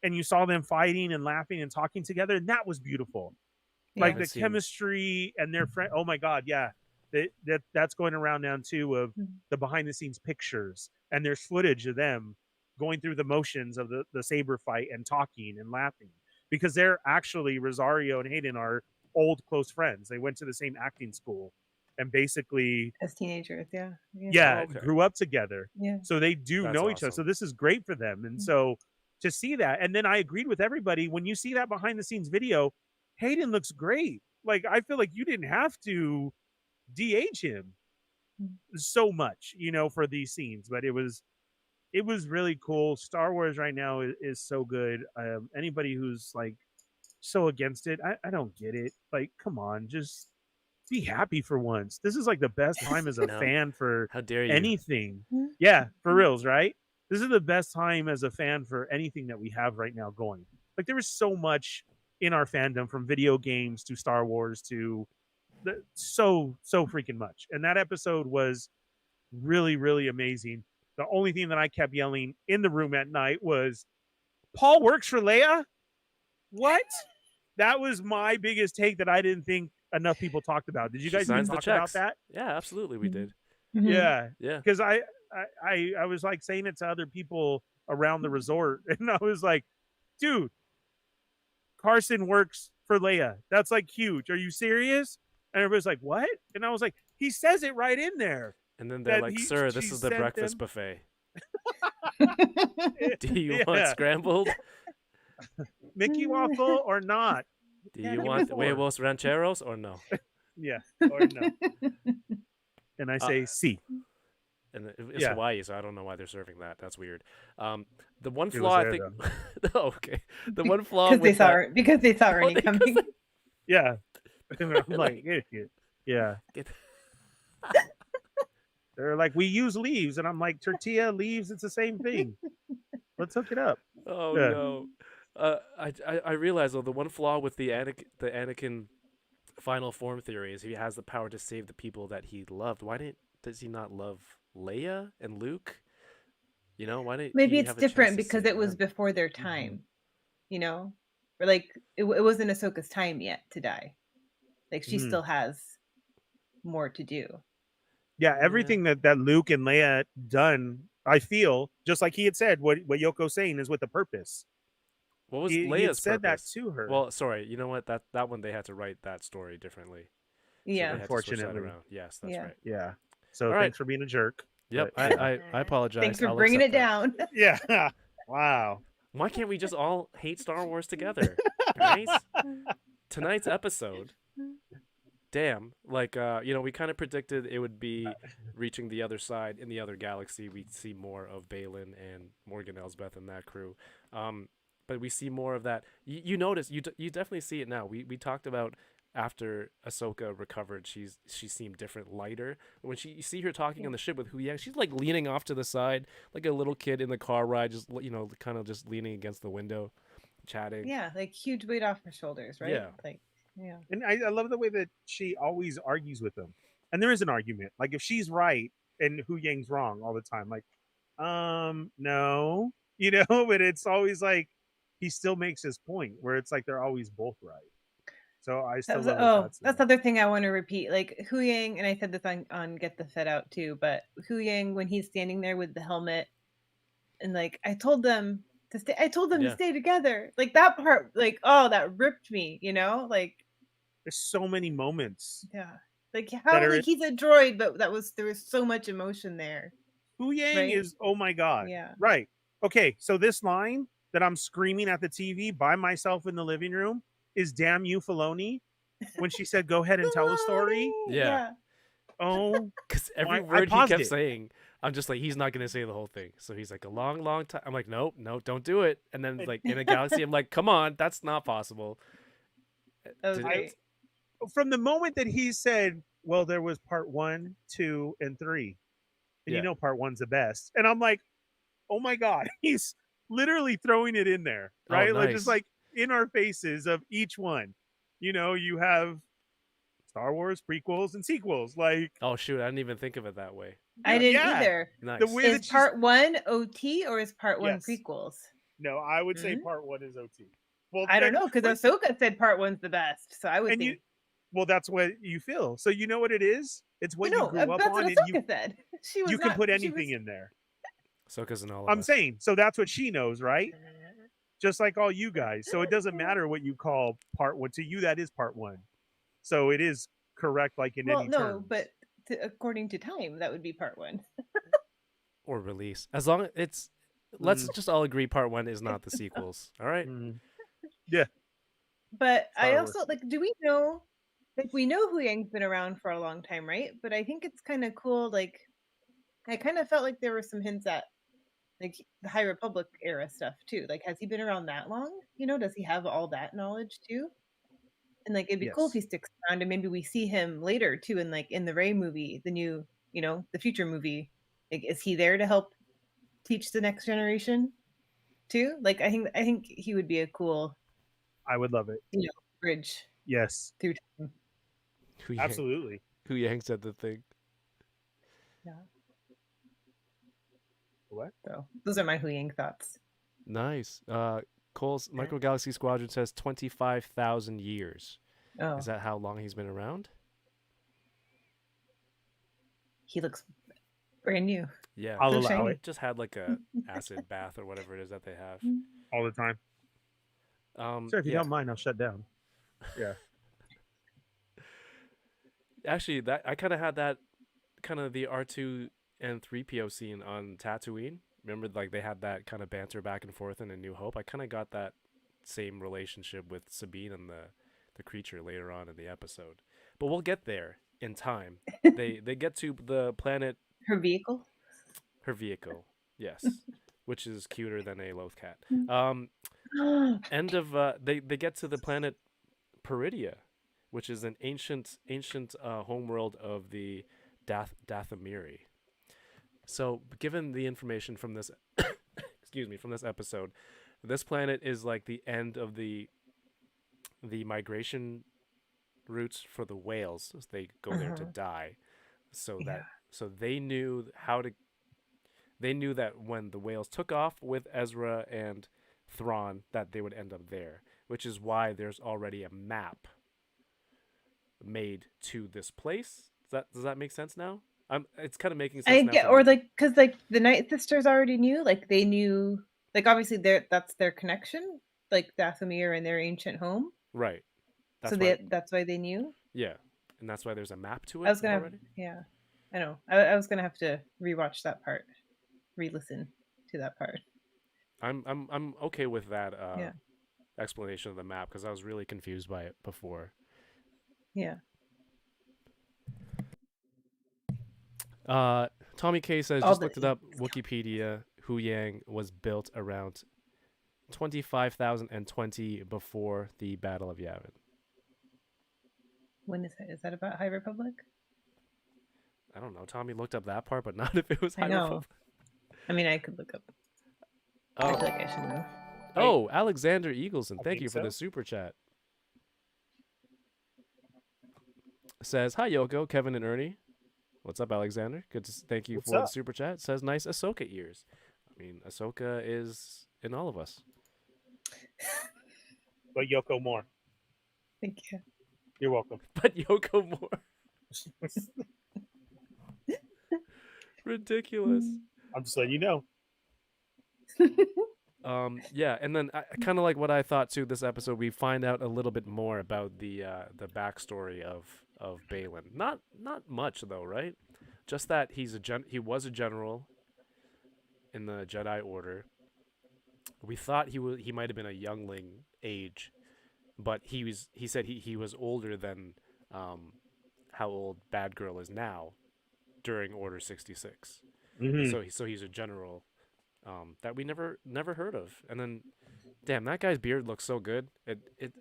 And you saw them fighting and laughing and talking together. And that was beautiful. Like the chemistry and their friend. Oh my God, yeah. That's going around now too, of the behind the scenes pictures. And there's footage of them going through the motions of the saber fight and talking and laughing, because they're actually, Rosario and Hayden are old close friends. They went to the same acting school and basically as teenagers, grew up together. So they do know each other. So this is great for them. And so to see that, and then I agreed with everybody, when you see that behind the scenes video, Hayden looks great. Like, I feel like you didn't have to de-age him so much, for these scenes, but it was really cool. Star Wars right now is so good. Anybody who's like so against it, I don't get it. Like, come on, just be happy for once. This is like the best time as a No. fan for How dare you? anything. Yeah, for reals, right? This is the best time as a fan for anything that we have right now going. Like there is so much in our fandom, from video games to Star Wars to so freaking much. And that episode was really, really amazing. The only thing that I kept yelling in the room at night was, Paul works for Leia? What? That was my biggest take that I didn't think enough people talked about. Did you She guys even signs the talk about checks. that? Yeah, absolutely, we did. Mhm. Yeah. Yeah. Because I was like saying it to other people around the resort, and I was like, dude, Carson works for Leia. That's like huge. Are you serious? And everybody's like, what? And I was like, he says it right in there. And then they're That like, he- "Sir, she this is the sent breakfast them- buffet. Do you want Yeah. scrambled? Mickey waffle or not? Do Yeah, you give me want 4. huevos rancheros or no?" Yeah, or no. And I say C. And it's Yeah. Hawaii, so I don't know why they're serving that. That's weird. The one It was flaw I there, think. Oh, okay. The one flaw Because they with saw that, because they saw Ernie they- coming. Yeah. And I'm like, yeah. Get- They're like, we use leaves, and I'm like, tortilla, leaves, it's the same thing. Let's hook it up. Oh Yeah. no. I realize though the one flaw with the Anakin final form theory is he has the power to save the people that he loved. Does he not love Leia and Luke? You know, why didn't Maybe he it's have a chance different to because save it was them? before their time, you know, or like it wasn't Ahsoka's time yet to die. Like she Mhm. still has more to do. Yeah, everything that Luke and Leia done, I feel, just like he had said, what Yoko's saying is with a purpose. What was He had Leia's said purpose? that to her. Well, sorry, you know what? That one they had to write that story differently. So Yeah. they had to switch that Unfortunately. around. Yes, that's Yeah. right. Yeah. So All right. thanks for being a jerk. Yep, But, yeah. I apologize. Thanks for I'll bringing it accept that. down. Yeah. Wow. Why can't we just all hate Star Wars together, guys? Tonight's episode, damn, like we kind of predicted it would be reaching the other side in the other galaxy. We'd see more of Balin and Morgan Elsbeth and that crew, but we see more of that. You notice, you definitely see it now. We talked about after Ahsoka recovered, she seemed different, lighter. When you see her talking on the ship with Huyang, she's like leaning off to the side, like a little kid in the car ride, just kind of just leaning against the window, chatting. Yeah, like huge weight off her shoulders, right? Yeah. Like, yeah. And I love the way that she always argues with him. And there is an argument. Like if she's right and Hu Yang's wrong all the time, like, no, but it's always like he still makes his point where it's like they're always both right. So I still love that's the other thing I want to repeat. Like Hu Yang, and I said this on Get the Fed Out too, but Hu Yang, when he's standing there with the helmet, and like I told them to stay. I told them Yeah. to stay together. Like that part, like that ripped me. Like there's so many moments. yeah, like how are like he's a droid, but there was so much emotion there. Hu Yang Right? is, oh my God. Yeah. Right. Okay. So this line that I'm screaming at the TV by myself in the living room is "Damn you, Filoni," when she said, "Go ahead and tell a story." Yeah. Oh, Because every I word he paused kept it. saying, I'm just like, he's not going to say the whole thing. So he's like, a long, long time. I'm like, no, don't do it. And then like in a galaxy, I'm like, come on, that's not possible. That was Did- great. from the moment that he said, well, there was part 1, 2, and 3, and Yeah. part 1's the best, and I'm like, oh my God, he's literally throwing it in there, Oh, right? Like nice. just like in our faces of each one. You have Star Wars prequels and sequels, like Oh, shoot. I didn't even think of it that way. I didn't yeah. either. Nice. The way Is that she's- part 1 OT or is part 1 Yes. prequels? No, I would say Mhm. part 1 is OT. Well, I don't that- know because Ahsoka said part 1's the best, so I would and think. well, that's what you feel. So you know what it is? It's what you no, grew up that's on, what and Ahsoka said. She was you can not- put she anything was- in there. Ahsoka's in all of I'm us. saying, so that's what she knows, right? Just like all you guys. So it doesn't matter what you call part 1. To you, that is part 1. So it is correct, like in Well, any no, terms. but according to time, that would be part 1. Or release. As long as it's, let's just all agree part 1 is not the sequels. All right. Mhm. But I Star also like. Do we know? Like we know Hu Yang's been around for a long time, right? But I think it's kind of cool. Like I kind of felt like there were some hints at like the High Republic era stuff too. Like has he been around that long? Does he have all that knowledge too? And like it'd be cool if he sticks around, and maybe we see him later too, in like in the Rey movie, the new, the future movie. Like, is he there to help teach the next generation too? Like, I think he would be a cool, I would love it. bridge Yes, through time. absolutely. Hu Yang said the thing. Yeah. What? So those are my Hu Yang thoughts. Nice. Cole's Micro Galaxy Squadron says 25,000 years. Oh, Is that how long he's been around? he looks brand new. Yeah. I'll So allow shiny. it Just had like a acid bath or whatever it is that they have. all the time. Sir, if you don't mind, I'll shut down. Yeah. Actually, that I kind of had that kind of the R2 and 3PO scene on Tatooine. Remember, like they had that kind of banter back and forth in A New Hope. I kind of got that same relationship with Sabine and the creature later on in the episode. But we'll get there in time. They get to the planet. Her vehicle. Her vehicle, yes, which is cuter than a loth cat. End of they get to the planet Peridia, which is an ancient homeworld of the Dathomiri. So, given the information from this, from this episode, this planet is like the end of the migration routes for the whales. So they go there to die. So they knew They knew that when the whales took off with Ezra and Thrawn, that they would end up there, which is why there's already a map made to this place. Does that make sense now? It's kind of making sense. I get, or like, because like the Night Sisters already knew, like they knew, like obviously that's their connection, like Dathomir and their ancient home, right? That's why they knew. Yeah, and that's why there's a map to it. I was gonna, already? yeah, I know. I was gonna have to rewatch that part, re-listen to that part. I'm okay with that explanation of the map because I was really confused by it before. Yeah. Tommy K says, just looked it up. Wikipedia, Hu Yang was built around 25,020 before the Battle of Yavin. When is that? Is that about High Republic? I don't know. Tommy looked up that part, but not if it was High I know. Republic. I mean, I could look up. I feel like I should know. Oh, Alexander Eagleson, thank you for the super chat. Says, hi, Yoko, Kevin, and Ernie. What's up, Alexander? Good to thank you for the super chat. Says, nice Ahsoka ears. I mean, Ahsoka is in all of us. But Yoko more. Thank you. You're welcome. But Yoko more. Ridiculous. I'm just letting you know. Yeah, and then kind of like what I thought too. This episode, we find out a little bit more about the backstory of Balin. Not much though, right? Just that he was a general in the Jedi Order. We thought he might have been a youngling age, but he said he was older than how old Bad Girl is now during Order 66. Mm-hmm. So he's a general. That we never heard of. And then, damn, that guy's beard looks so good.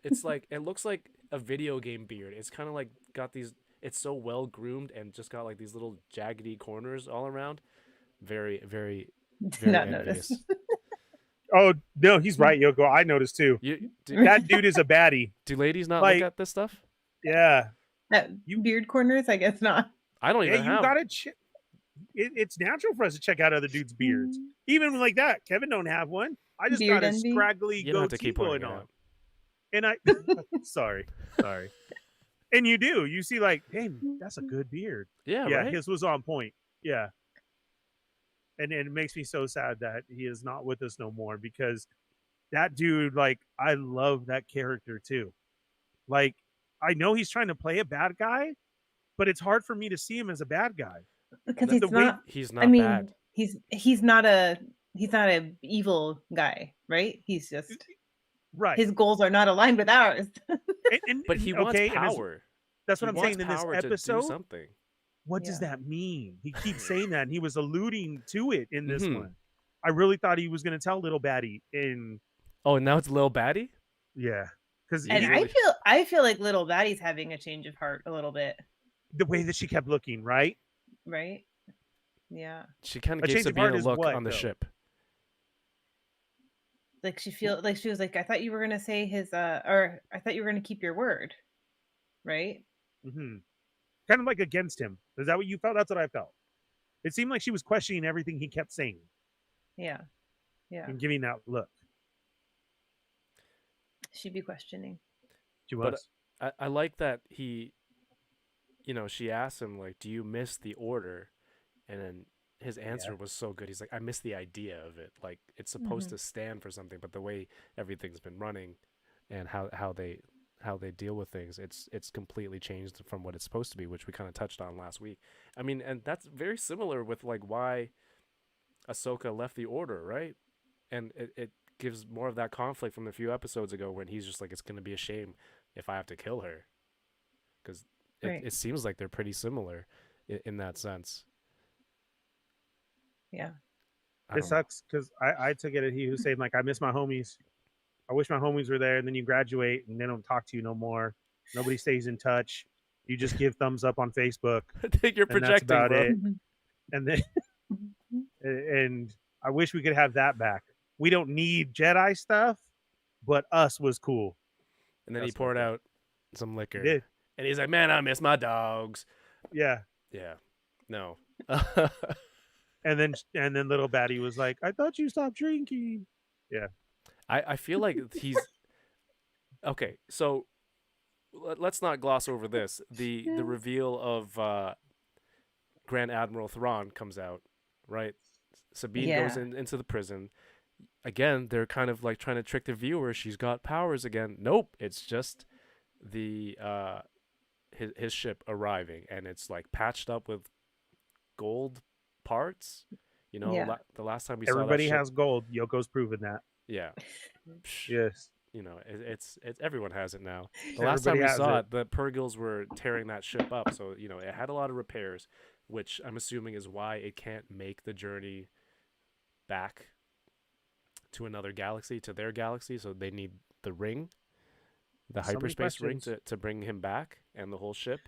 It's like, it looks like a video game beard. It's kind of like got these, it's so well groomed and just got like these little jaggedy corners all around. Very, very, very not envious. notice. Oh, no, he's right, Yoko. I noticed too. That dude is a baddie. Do ladies not look at this stuff? Yeah. Beard corners? I guess not. I don't even have. You gotta it's natural for us to check out other dudes' beards. Even like that. Kevin don't have one. I just Beard got a envy? scraggly You don't have to goatee keep going pointing it on. out. And I sorry. And you do. You see like, hey, that's a good beard. Yeah, Yeah, right? his was on point. Yeah. And it makes me so sad that he is not with us no more because that dude, like, I love that character too. Like, I know he's trying to play a bad guy, but it's hard for me to see him as a bad guy. Because he's not I mean, bad. he's not a evil guy, right? He's just right. His goals are not aligned with ours. But he wants power. That's what I'm saying in this episode. To do something. What does that mean? He keeps saying that, and he was alluding to it in this one. I really thought he was going to tell Little Baddie in. Oh, and now it's Lil Baddie? Yeah. because And I feel like little Baddie's having a change of heart a little bit, the way that she kept looking, right? right? Yeah, She kind A of gave change of heart Sabine a is look what, on the though? ship. like she was like, I thought you were gonna say his or I thought you were gonna keep your word, right? Mm-hmm. Kind of like against him. Is that what you felt? That's what I felt. It seemed like she was questioning everything he kept saying Yeah, and giving that look. she'd be questioning. She But was. I like that he, she asked him, like, do you miss the order? And then his answer was so good. He's like, I miss the idea of it. Like, it's supposed to stand for something, but the way everything's been running and how they deal with things, it's completely changed from what it's supposed to be, which we kind of touched on last week. I mean, and that's very similar with like why Ahsoka left the order, right? And it gives more of that conflict from a few episodes ago when he's just like, it's going to be a shame if I have to kill her. Because it seems like they're pretty similar in that sense. Yeah. It sucks because I took it as he was saying, like, I miss my homies. I wish my homies were there. And then you graduate and they don't talk to you no more. Nobody stays in touch. You just give thumbs up on Facebook. I think you're projecting, that's about bro. it. And then, and I wish we could have that back. We don't need Jedi stuff, but us was cool. And then he poured out some liquor. He did. And he's like, man, I miss my dogs. Yeah. Yeah. No. And then little Baddie was like, I thought you stopped drinking. Yeah. I feel like he's okay. So let's not gloss over this. The reveal of Grand Admiral Thrawn comes out, right? Sabine goes into the prison. Again, they're kind of like trying to trick the viewer. She's got powers again. Nope, it's just the his ship arriving, and it's like patched up with gold parts. The last time we saw that everybody ship, has gold. Yoko's proven that. yeah. Yes. It's everyone has it now. The last time we saw it, the Purgils were tearing that ship up, so it had a lot of repairs, which I'm assuming is why it can't make the journey back to another galaxy, to their galaxy. So they need the ring, the hyperspace ring, to bring him back and the whole ship.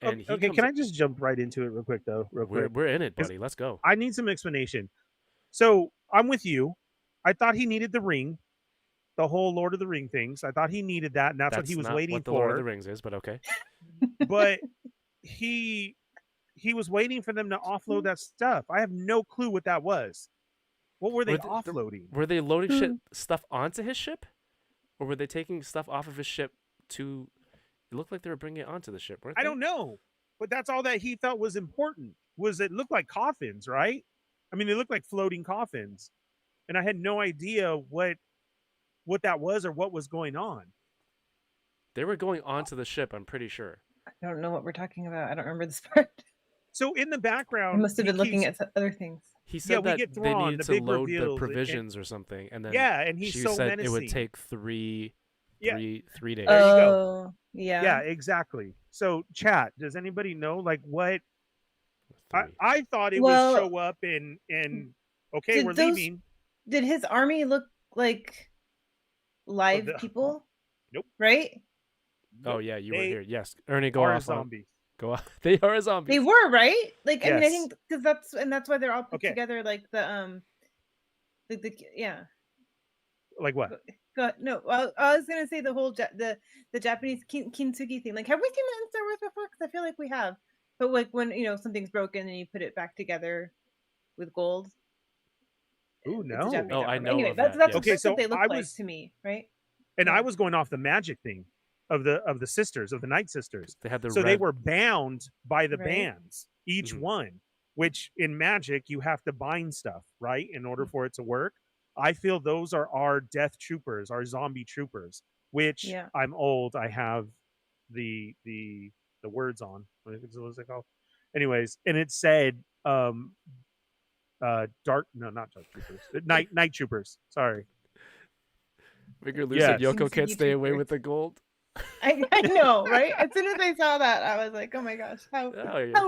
And can I just jump right into it real quick, though? We're in it, buddy. Let's go. I need some explanation. So I'm with you. I thought he needed the ring, the whole Lord of the Ring things. I thought he needed that, and that's what he was waiting what the for. Lord of the Rings is, but okay. But he was waiting for them to offload that stuff. I have no clue what that was. What were they offloading? Were they loading stuff onto his ship, or were they taking stuff off of his ship to? It looked like they were bringing it onto the ship, weren't they? I don't know, but that's all that he felt was important. Was it looked like coffins, right? I mean, they looked like floating coffins, and I had no idea what that was or what was going on. They were going onto the ship, I'm pretty sure. I don't know what we're talking about. I don't remember this part. So in the background, I must have been looking at other things. He said that they needed to load the reveals provisions or something, and then and she so said menacing. it would take three days. Oh, yeah. Yeah, exactly. So, chat, does anybody know like what? I thought it would show up in okay, we're leaving. Did his army look like live people? Nope. Right? Oh yeah, you were here. Yes, Ernie, go off. Zombies. Go off. They are zombies. They were, right? Like, yes. I mean, I think because that's why they're all put together, like the yeah. Like what? No, I was gonna say the whole the Japanese kintsugi thing. Like, have we seen that in Star Wars before? Because I feel like we have. But like when something's broken and you put it back together with gold. Ooh, no. Oh, I know. Anyway, that's okay. what they look I like to me, right? And I was going off the magic thing of the sisters, of the Night Sisters. They had they were bound by the bands, each Mhm. one. Which in magic you have to bind stuff, right, in order for it to work. I feel those are our death troopers, our zombie troopers. Which I'm old. I have the words on. What is it called? Anyways, and it said not dark troopers. night troopers. Sorry. Figure Lou said Yoko can't stay away with the gold. I know, right? As soon as I saw that, I was like, oh my gosh, how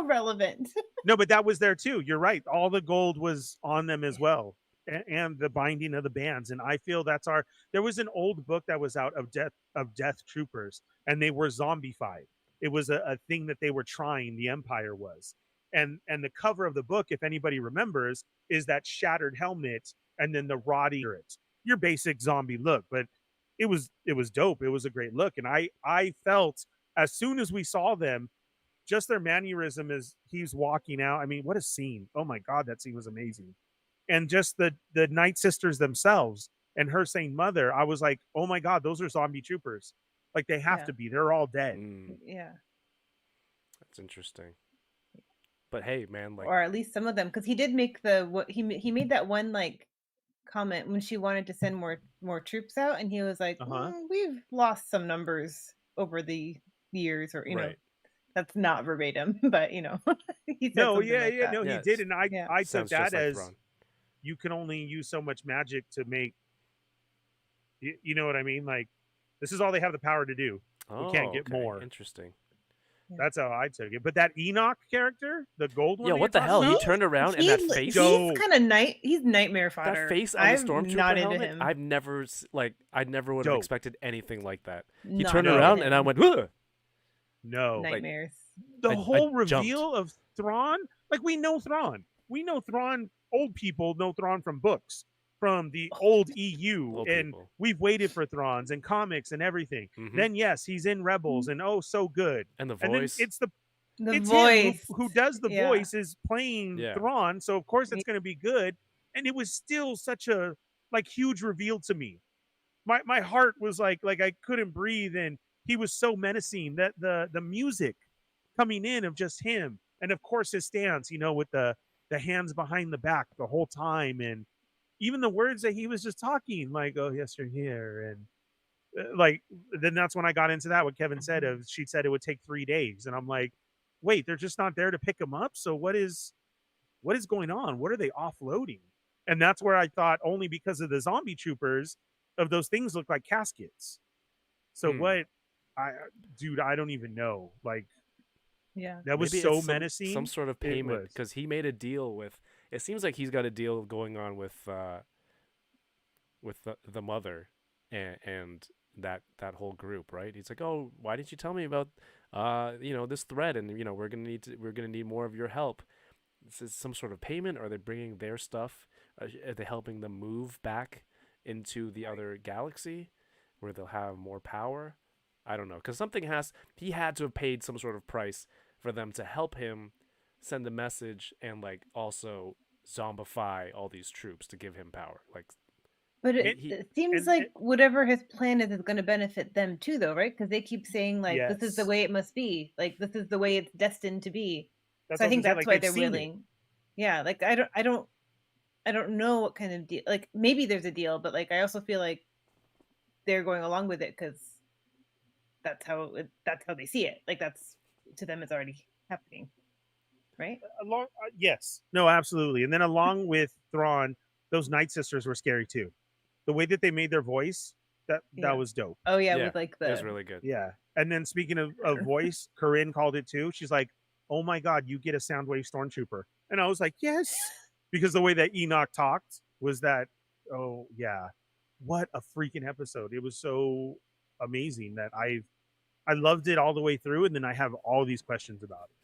relevant. No, but that was there too. You're right. All the gold was on them as well. and the binding of the bands. And I feel there was an old book that was out of death troopers, and they were zombified. It was a thing that they were trying, the Empire was. And the cover of the book, if anybody remembers, is that shattered helmet and then the rotting, your basic zombie look. But it was dope. It was a great look. And I felt as soon as we saw them, just their mannerism as he's walking out. I mean, what a scene. Oh my God, that scene was amazing. And just the Night Sisters themselves and her saying mother, I was like, oh my God, those are zombie troopers. Like they have to be. They're all dead. Yeah. That's interesting. But hey, man, like, or at least some of them, because he did make he made that one like comment when she wanted to send more troops out, and he was like, we've lost some numbers over the years, or you know, that's not verbatim, but you know, he said no, something like that. no, he did, and I took that as Thrawn. You can only use so much magic to make. You know what I mean? Like, this is all they have the power to do. We can't get more. Interesting. That's how I took it. But that Enoch character, the gold one. Yeah, what the hell? He turned around and that face. He's kind of he's nightmare fodder. That face on the stormtrooper helmet. I've never I never would have expected anything like that. He turned around and I went, ugh! No nightmares. The whole reveal of Thrawn. Like we know Thrawn. Old people know Thrawn from books, from the old EU, and we've waited for Thrawns and comics and everything. Then yes, he's in Rebels, and oh, so good. And the voice. And then it's voice who does the voice is playing Thrawn, so of course it's going to be good. And it was still such a huge reveal to me. My heart was like I couldn't breathe, and he was so menacing. That the music coming in of just him, and of course his stance, with the hands behind the back the whole time, and even the words that he was just talking, like, oh yes, you're here, and then that's when I got into that, what Kevin said of, she said it would take 3 days, and I'm like, wait, they're just not there to pick him up, so what is going on? What are they offloading? And that's where I thought, only because of the zombie troopers, of those things look like caskets. So what I don't even know. That was maybe so menacing. Some sort of payment, because he made a deal with. It seems like he's got a deal going on with the mother and that whole group, right? He's like, oh, why didn't you tell me about this thread, and we're gonna need more of your help. This is some sort of payment. Are they bringing their stuff? Are they helping them move back into the other galaxy where they'll have more power? I don't know, because he had to have paid some sort of price for them to help him send a message and also zombify all these troops to give him power. But it seems like whatever his plan is going to benefit them too, though, right? Because they keep saying this is the way it must be, this is the way it's destined to be. So I think that's why they're willing. Yeah, I don't know what kind of deal. Maybe there's a deal, but I also feel like they're going along with it because that's how they see it. That's, to them, it's already happening, right? Yes, no, absolutely. And then along with Thrawn, those Night Sisters were scary too. The way that they made their voice, that was dope. Oh yeah, with it was really good. Yeah, and then speaking of voice, Corinne called it too. She's like, "Oh my God, you get a Soundwave Stormtrooper," and I was like, "Yes," because the way that Enoch talked was that. Oh yeah, what a freaking episode! It was so amazing that I loved it all the way through, and then I have all these questions about it.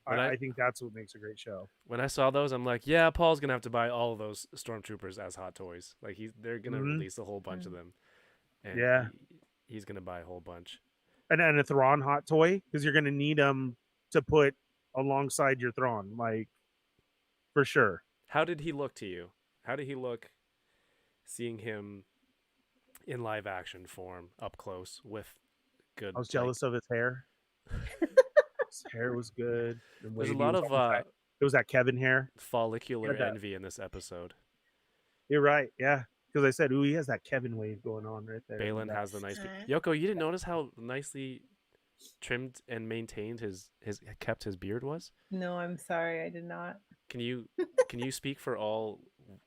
I think that's what makes a great show. When I saw those, I'm like, yeah, Paul's gonna have to buy all of those stormtroopers as hot toys. They're gonna release a whole bunch of them. And he's gonna buy a whole bunch. And a Thrawn hot toy, because you're gonna need them to put alongside your Thrawn, for sure. How did he look to you? How did he look seeing him in live action form up close with good? I was jealous of his hair. His hair was good. There's a lot of it was that Kevin hair. Follicular envy in this episode. You're right, yeah. Because I said, ooh, he has that Kevin wave going on right there. Balin has the nice. Yoko, you didn't notice how nicely trimmed and maintained his kept his beard was? No, I'm sorry, I did not. Can you speak for all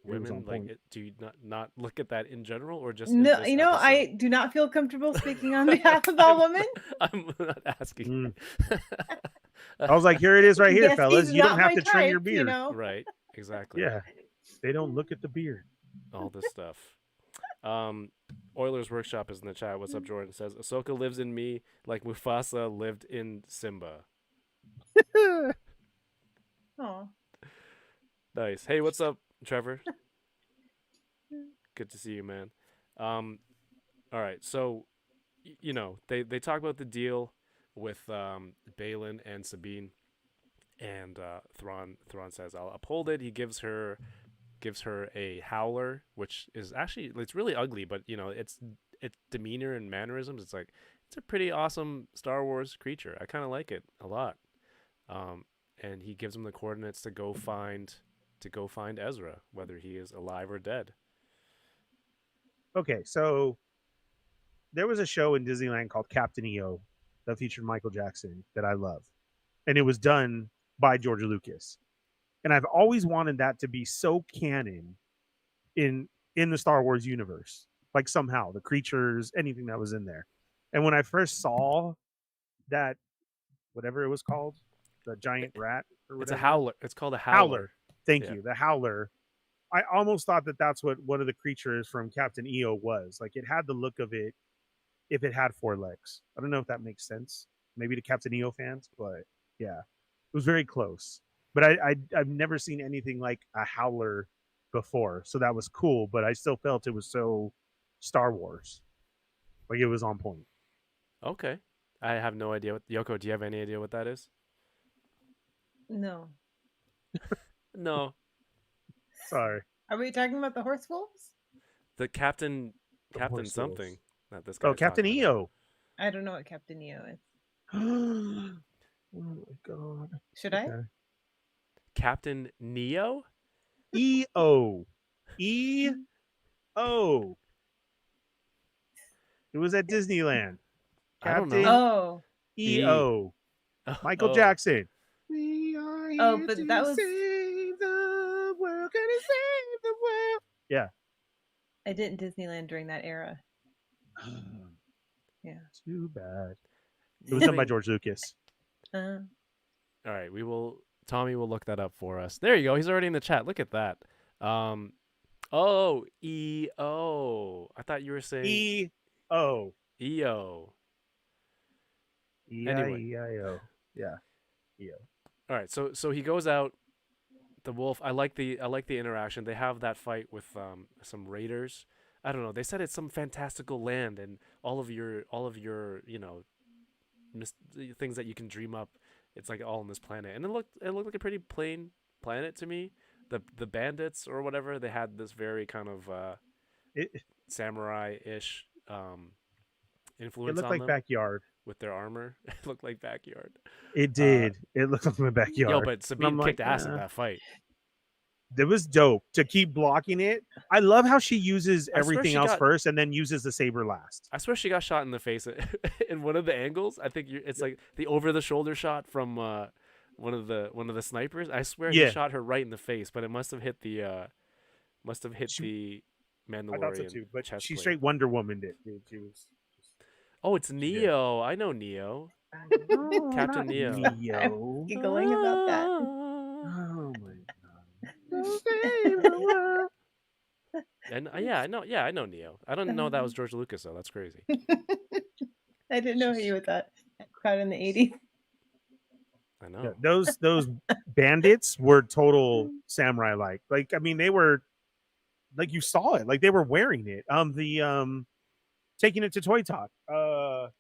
women? Do you not look at that in general, or just no? I do not feel comfortable speaking on behalf of all women. I'm not asking. I was like, here it is, right here, yes, fellas. You don't have to trim type, your beard, right? Exactly. Yeah. They don't look at the beard. All this stuff. Oilers Workshop is in the chat. What's up, Jordan? It says Ahsoka lives in me like Mufasa lived in Simba. Oh, Nice. Hey, what's up, Trevor? Good to see you, man. All right. So, they talk about the deal with Balin and Sabine, and Thrawn says, "I'll uphold it." He gives her a howler, which is actually, it's really ugly, but its demeanor and mannerisms, it's a pretty awesome Star Wars creature. I kind of like it a lot. And he gives him the coordinates to go find Ezra, whether he is alive or dead. Okay, so there was a show in Disneyland called Captain EO that featured Michael Jackson that I love, and it was done by George Lucas. And I've always wanted that to be so canon in the Star Wars universe, like somehow the creatures, anything that was in there. And when I first saw that, whatever it was called, the giant rat or whatever, It's a howler. It's called a howler. howler. Thank Yeah. you, the howler. I almost thought that that's what one of the creatures from Captain EO was. Like, it had the look of it if it had 4 legs. I don't know if that makes sense. Maybe to Captain EO fans, but yeah, it was very close. But I've never seen anything like a howler before, so that was cool. But I still felt it was so Star Wars, like it was on point. Okay. I have no idea. Yoko, do you have any idea what that is? no. No. Sorry, Are we talking about the horse wolves? The Captain horse something. wolves. That this guy. Oh, Captain EO. I don't know what Captain Neo is. Oh my god. Should I? Okay. Captain Neo? EO. EO. It was at Disneyland. I don't Captain know. Oh, EO. Michael Oh. Jackson. We are Oh, here but to that was- save the world. Gonna save the world. Yeah. I didn't Disneyland during that era. Yeah. Too bad. It was done by Moving- George Lucas. Uh, All right, Tommy will look that up for us. There you go. He's already in the chat. Look at that. Oh, EO. I thought you were saying EO. EO. E-I-E-I-O. Yeah. EO. All right, so he goes out. The wolf. I like the interaction. They have that fight with some raiders. I don't know. They said it's some fantastical land, and all of your things that you can dream up. It's like all on this planet, and it looked like a pretty plain planet to me. The bandits or whatever, they had this very kind of samurai-ish influence It looked on like them backyard. with their armor. It looked like backyard. It did. It looked like my backyard. Yo, but Sabine I'm kicked like, ass in that fight. It was dope to keep blocking it. I love how she uses I swear everything she else got- first and then uses the saber last. I swear she got shot in the face in one of the angles. I think it's like the over-the-shoulder shot from one of the snipers. I swear he Yeah. shot her right in the face, but it must have hit the She- Mandalorian I thought so too, but chest she plate. straight Wonder Womaned it, dude. She was Oh, it's did. Neo. I know Neo. Captain Neo. Neo. giggling about that. Oh my god. And I know Neo. I don't know that was George Lucas though. That's crazy. I didn't know he was that crowd in the 80s. I know. Yeah, those bandits were total samurai like. Like, I mean, they were like, you saw it. Like, they were wearing it. Taking it to Toy Talk. The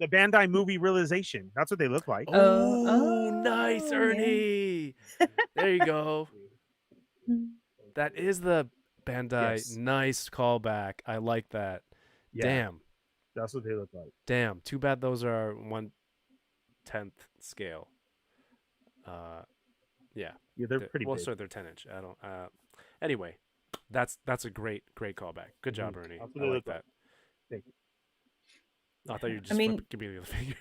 Bandai movie Realization. That's what they look like. Oh, nice, yeah. Ernie. There you go. That is the Bandai. Yes. Nice callback. I like that. Yeah, Damn. that's what they look like. Damn. Too bad those are 1/10 scale. Yeah. Yeah, they're pretty well, big. so they're 10-inch. I don't. Anyway, that's a great callback. Good job, Mhm. Ernie. That's what I they like look like. that. Thank you. I thought you were just mean- give me the other finger.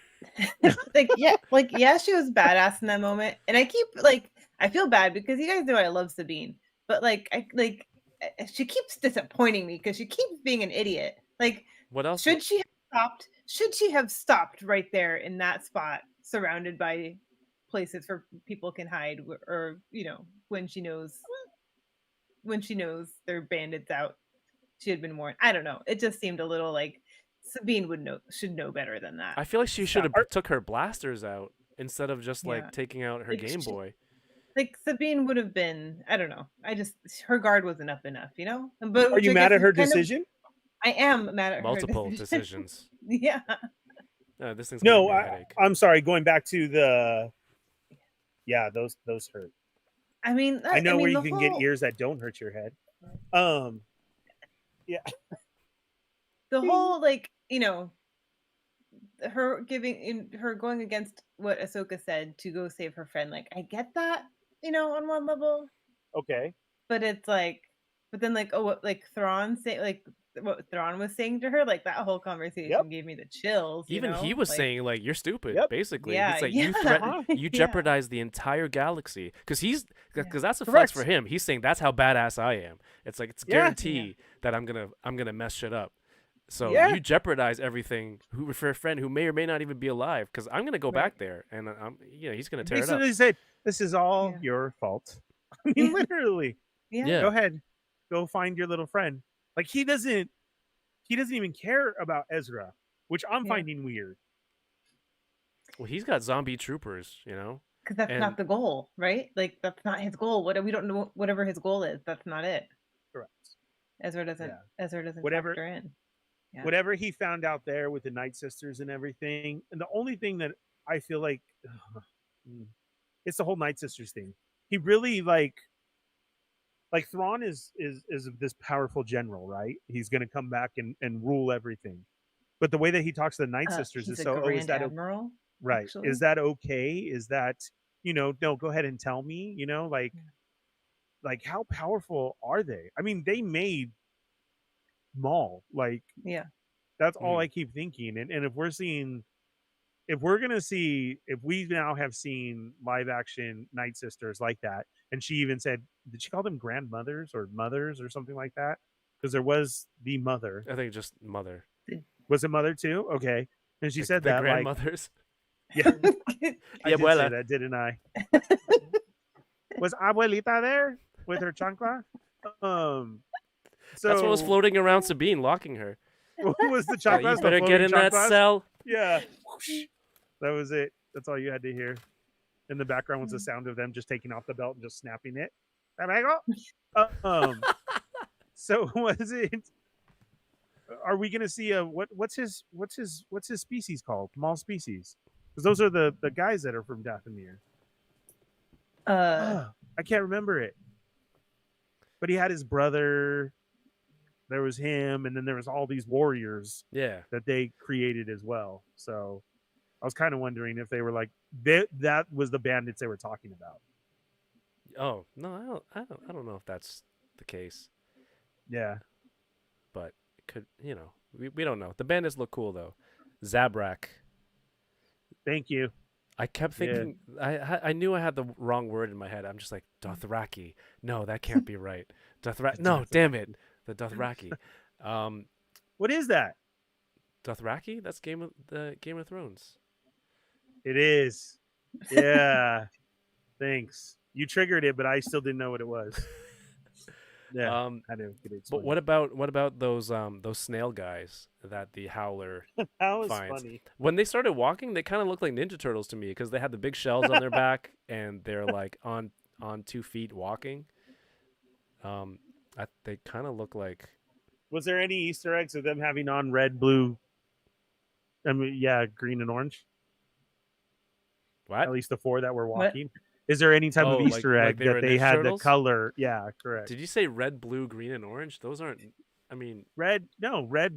Yeah, she was badass in that moment, and I keep I feel bad because you guys know I love Sabine, but she keeps disappointing me because she keeps being an idiot. Like, What else? should she have stopped? Should she have stopped right there in that spot, surrounded by places for people can hide, or when she knows when she knows there are bandits out, she had been warned. I don't know. It just seemed a little like Sabine should know better than that. I feel like she should Stop. have took her blasters out instead of just like Yeah. taking out her Like, Game she- Boy. Like Sabine would have been. I don't know. Her guard wasn't up enough, you know. But Are which you I mad guess at her is kind of- decision? I am mad at Multiple her decision. decisions. Yeah. This thing's No, giving me a headache. I'm sorry. Going back to the, yeah, those hurt. I mean, I know where you the can get whole- ears that don't hurt your head. Yeah. The whole like her going against what Ahsoka said to go save her friend. Like I get that, on one level, Okay. but it's like, but then like what like Thrawn say like what Thrawn was saying to her, like that whole conversation gave me the chills. Even he was saying like you're stupid. Yep. Basically, Yeah, he's like yeah. you threaten, you Yeah. jeopardize the entire galaxy because that's a Correct. flex for him. He's saying that's how badass I am. It's like it's Yeah. guarantee that I'm gonna mess shit up. So Yeah. you jeopardize everything for a friend who may or may not even be alive because I'm gonna go Right. back there and he's gonna tear it up. Basically said, this is all Yeah. your fault. I mean, Yeah. literally. Yeah. Go ahead. Go find your little friend. Like he doesn't even care about Ezra, which I'm Yeah. finding weird. Well, he's got zombie troopers, because that's and- not the goal, right? Like that's not his goal. We don't know whatever his goal is. That's not it. Correct. Ezra doesn't. Yeah. Ezra doesn't Whatever- factor in. Yeah. Whatever he found out there with the Night Sisters and everything, and the only thing that I feel like it's the whole Night Sisters thing. He really like Thrawn is this powerful general, right? He's going to come back and rule everything. But the way that he talks to the Night Sisters He's is a so, Grand is that Admiral. right? actually. Is that okay? Is that no? Go ahead and tell me. Like how powerful are they? I mean, they made Maul. Like Yeah. that's all Mm. I keep thinking. And if we now have seen live action Night Sisters like that, and she even said, did she call them grandmothers or mothers or something like that? Because there was the mother. I think just mother. Was it mother too? Okay. And she said the that like, grandmothers. yeah, I did say abuela. that, didn't I? Was abuelita there with her chancla? So That's what was floating around Sabine, locking her. What was the You chanclas? The better get in floating that chanclas? cell. Yeah. That was it. That's all you had to hear. In the background was the sound of them just taking off the belt and just snapping it. So was it? Are we gonna see what's his species called? Maul species? Because those are the guys that are from Dathomir. I can't remember it. But he had his brother. There was him, and then there was all these warriors Yeah. that they created as well. So I was kind of wondering if they were like that was the bandits they were talking about. Oh no, I don't know if that's the case, Yeah. but it could we don't know. The bandits look cool though. Zabrak. Thank you. I kept Yeah. thinking I knew I had the wrong word in my head. I'm just like Dothraki. No, that can't be right. Dothraki. No, damn it. The Dothraki. What is that? Dothraki? That's Game of Thrones. It is. Yeah. Thanks. You triggered it, but I still didn't know what it was. Yeah. I didn't get it. But what about those snail guys that the Howler that was finds? funny. When they started walking, they kind of looked like Ninja Turtles to me because they had the big shells on their back and they're like on 2 feet walking. They kind of look like. Was there any Easter eggs of them having on red, blue? I mean, yeah, green and orange. What? At least the 4 that were walking. Is there any type of like- Easter like egg they were that they Ninja had Turtles? the color? Yeah, correct. Did you say red, blue, green, and orange? Those aren't. I mean, Red,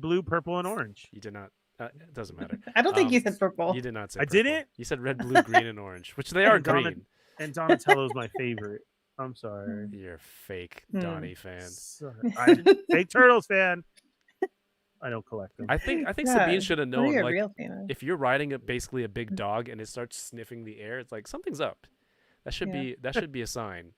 blue, purple, and orange. you did not. It doesn't matter. I don't think you said purple. You did not say. I purple. didn't? You said red, blue, green, and orange, which they are And Donna- green. And Donatello's my favorite. I'm sorry. You're a fake Hmm. Donnie fan. Sorry. Fake Turtles fan. I don't collect them. I think Yeah, Sabine should have Who are known. you a Like, real fan of? if you're riding basically a big dog and it starts sniffing the air, it's like something's up. That should be a sign.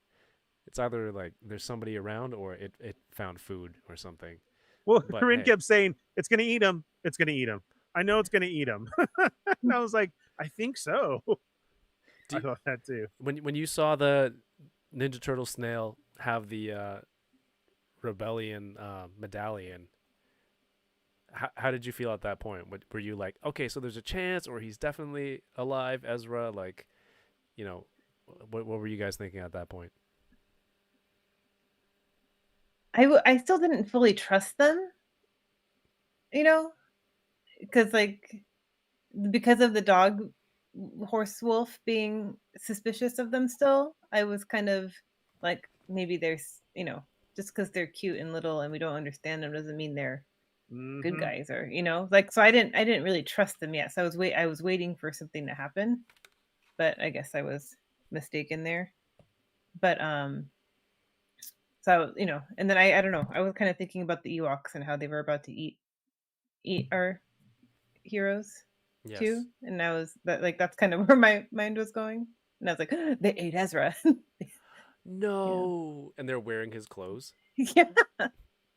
It's either like there's somebody around or it found food or something. Well, but Corinne hey. kept saying, it's going to eat him. It's going to eat him. I know it's going to eat him. And I was like, I think so. I thought that too. When you saw the Ninja Turtle snail have the rebellion medallion. How did you feel at that point? Were you like, okay, so there's a chance, or he's definitely alive, Ezra? Like, you know, what were you guys thinking at that point? I still didn't fully trust them, you know, because because of the dog horse wolf being suspicious of them still, I was kind of like, maybe there's, just because they're cute and little and we don't understand them doesn't mean they're good Mm-hmm. guys, or like, so I didn't really trust them yet. So I was waiting for something to happen, but I guess I was mistaken there. But so and then I don't know, I was kind of thinking about the Ewoks and how they were about to eat our heroes too, Yes. and I was that's kind of where my mind was going, and I was like, they ate Ezra. Yeah. No. And they're wearing his clothes. Yeah.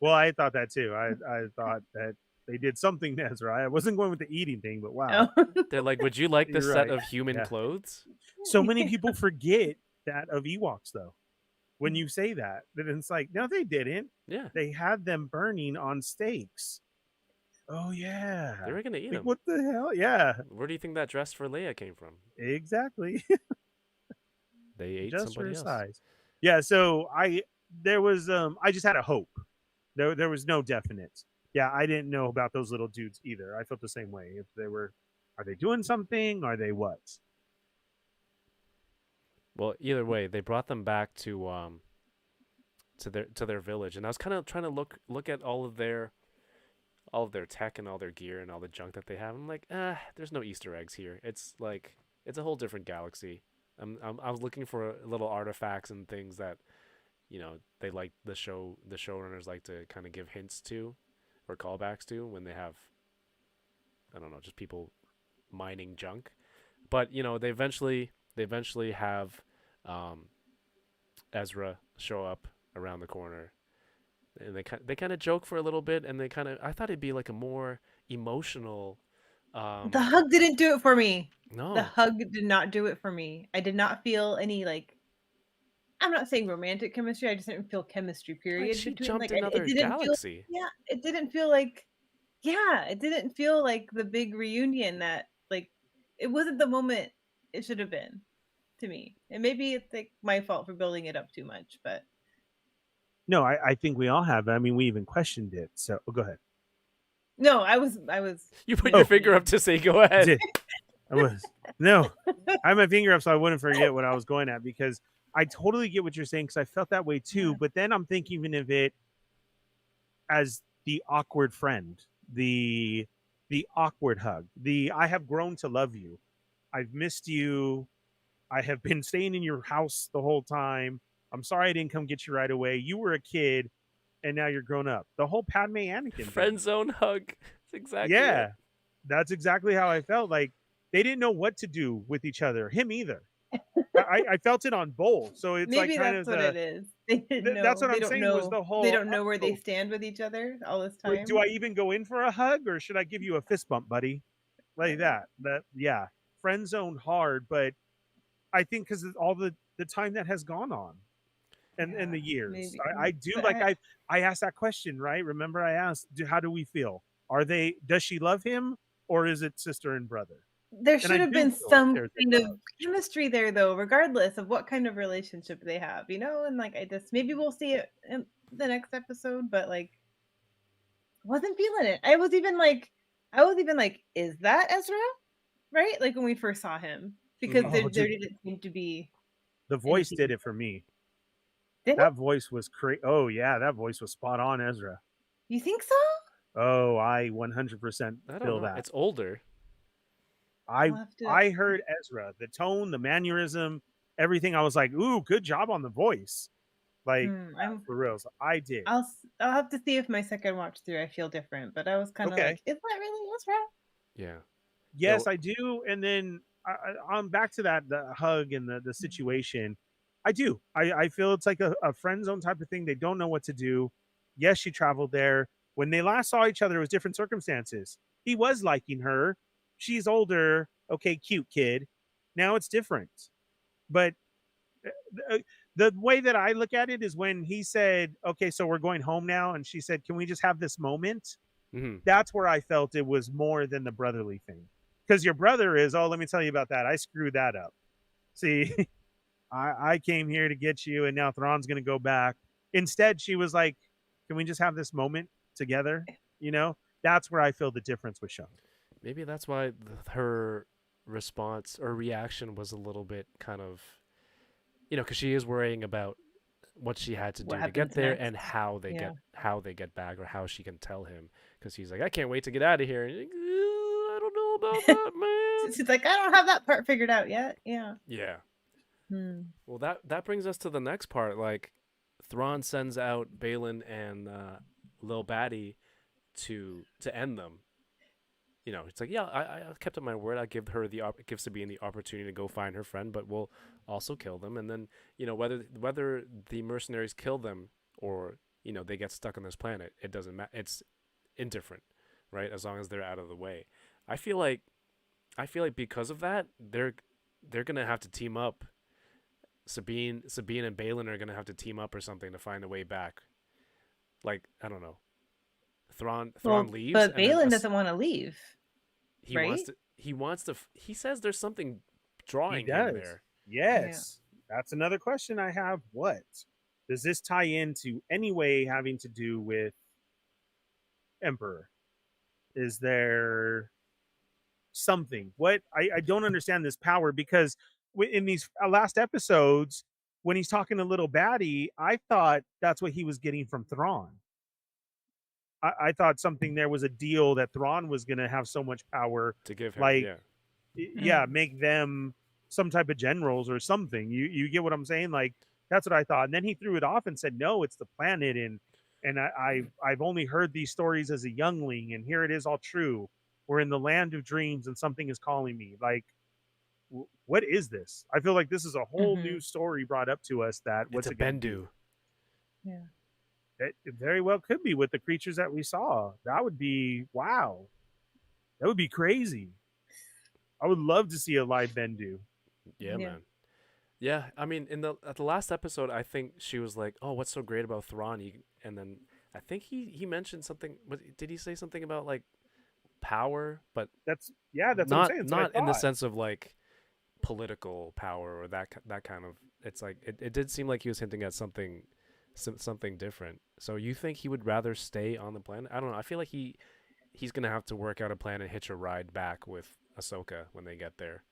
Well, I thought that too. I thought that they did something to Ezra. I wasn't going with the eating thing, but wow, Oh. They're like, would you like this you're set right. of human Yeah. clothes? So many people forget that of Ewoks, though. When you say that, then it's like, no, they didn't. Yeah. They had them burning on stakes. Oh yeah. They were gonna eat Like, him. what the hell? Yeah, Where do you think that dress for Leia came from? exactly. They ate Just somebody her else. size. Yeah. So there was I just had a hope. There was no definite. Yeah, I didn't know about those little dudes either. I felt the same way. If they were, are they doing something? Are they what? Well, either way, they brought them back to their village, and I was kind of trying to look at all of their tech and all their gear and all the junk that they have. I'm like, there's no Easter eggs here. It's like it's a whole different galaxy. I was looking for little artifacts and things that they like the showrunners like to kind of give hints to or callbacks to when they have, I don't know, just people mining junk. But they eventually have Ezra show up around the corner, and they kind of joke for a little bit, and I thought it'd be like a more emotional. The hug didn't do it for me. No, The hug did not do it for me. I did not feel any, like, I'm not saying romantic chemistry. I just didn't feel chemistry. like Period. she Between, jumped like, another it didn't feel. galaxy. Yeah, it didn't feel like. Yeah, it didn't feel like the big reunion that, like, it wasn't the moment it should have been to me. And maybe it's like my fault for building it up too much, but No, I think we all have. I mean, we even questioned it. So go ahead. no, I was. You put Oh. your finger up to say go ahead. Did- I was no. I had my finger up so I wouldn't forget what I was going at, because I totally get what you're saying, because I felt that way too. Yeah. But then I'm thinking of it as the awkward friend, the awkward hug, the I have grown to love you. I've missed you. I have been staying in your house the whole time. I'm sorry I didn't come get you right away. You were a kid and now you're grown up. The whole Padme Anakin thing. Friend zone hug. That's exactly Yeah. it. That's exactly how I felt. Like, they didn't know what to do with each other. Him either. I felt it on both. So it's maybe like kind that's of what it is. They didn't know. that's what they I'm don't saying know. was the whole They don't know where they oh, stand with each other all this time. do I even go in for a hug, or should I give you a fist bump, buddy? Like that. Yeah. Friend zone hard, but I think because of all the time that has gone on and the years. maybe. I do But like I asked that question, right? Remember I asked, how do we feel? Does she love him, or is it sister and brother? There I should have do been feel like some there's a kind of love. chemistry there, though, regardless of what kind of relationship they have, And like, I just maybe we'll see it in the next episode, but like, wasn't feeling it. I was even like, is that Ezra? Right? Like when we first saw him, because Mhm. there Oh, dude, didn't seem to be the voice anything. did it for me. Did it? That voice was oh yeah, that voice was spot on, Ezra. You think so? Oh, I 100% I don't feel know. that. It's older. I'll have to. I heard Ezra, the tone, the mannerism, everything. I was like, ooh, good job on the voice. Like, for reals. I did. I'll have to see if my second watch through I feel different, but I was kind of Okay. like, is that really Ezra? Yeah. Yes, No. I do. And then I'm back to that, the hug and the situation. I do. I feel it's like a friend zone type of thing. They don't know what to do. Yes, she traveled there. When they last saw each other, it was different circumstances. He was liking her. She's older. Okay, cute kid. Now it's different. But The way that I look at it is when he said, "Okay, so we're going home now," and she said, "Can we just have this moment?" Hmm. That's where I felt it was more than the brotherly thing. Because your brother is, oh, let me tell you about that. I screwed that up. See, I came here to get you, and now Thrawn's going to go back. Instead, she was like, "Can we just have this moment together?" You know, that's where I feel the difference was shown. Maybe that's why her response or reaction was a little bit kind of, because she is worrying about what she had to What do to get happens there next? and Yeah. how they get back, or how she can tell him, because he's like, I can't wait to get out of here. And you're like, I don't know about that, man. She's like, I don't have that part figured out yet. Yeah. Yeah. Hmm. Well, that brings us to the next part. Like, Thrawn sends out Balin and Lil Batty to end them. It's like, yeah, I kept up my word. I give her give Sabine the opportunity to go find her friend, but we'll also kill them. And then, whether the mercenaries kill them or they get stuck on this planet, it doesn't matter. It's indifferent, right? As long as they're out of the way. I feel like because of that, they're gonna have to team up. Sabine and Balin are gonna have to team up or something to find a way back. Like, I don't know. Thrawn leaves, but and then Balin doesn't want to leave. he right? wants to. He says there's something He drawing does. him there. Yes. That's another question I have. What does this tie into any way having to do with Emperor? Is there something? What I don't understand this power, because in these last episodes, when he's talking to little Batty, I thought that's what he was getting from Thrawn. I thought something there was a deal that Thrawn was going to have so much power To give him, like yeah. make them some type of generals or something. You get what I'm saying? Like, that's what I thought. And then he threw it off and said, no, it's the planet. And I've only heard these stories as a youngling, and here it is all true. We're in the land of dreams and something is calling me. Like, what is this? I feel like this is a whole new story brought up to us. That It's what's a it going to Bendu. be? Yeah. It very well could be with the creatures that we saw. That would be, wow. That would be crazy. I would love to see a live Bendu. Yeah, man. Yeah, I mean, at the last episode, I think she was like, "Oh, what's so great about Thrawn?" And then I think he mentioned something. Did he say something about like power? But that's what I'm saying. That's not in the sense of like political power or that kind of. It's like it did seem like he was hinting at something different. So you think he would rather stay on the planet? I don't know. I feel like he's gonna have to work out a plan and hitch a ride back with Ahsoka when they get there.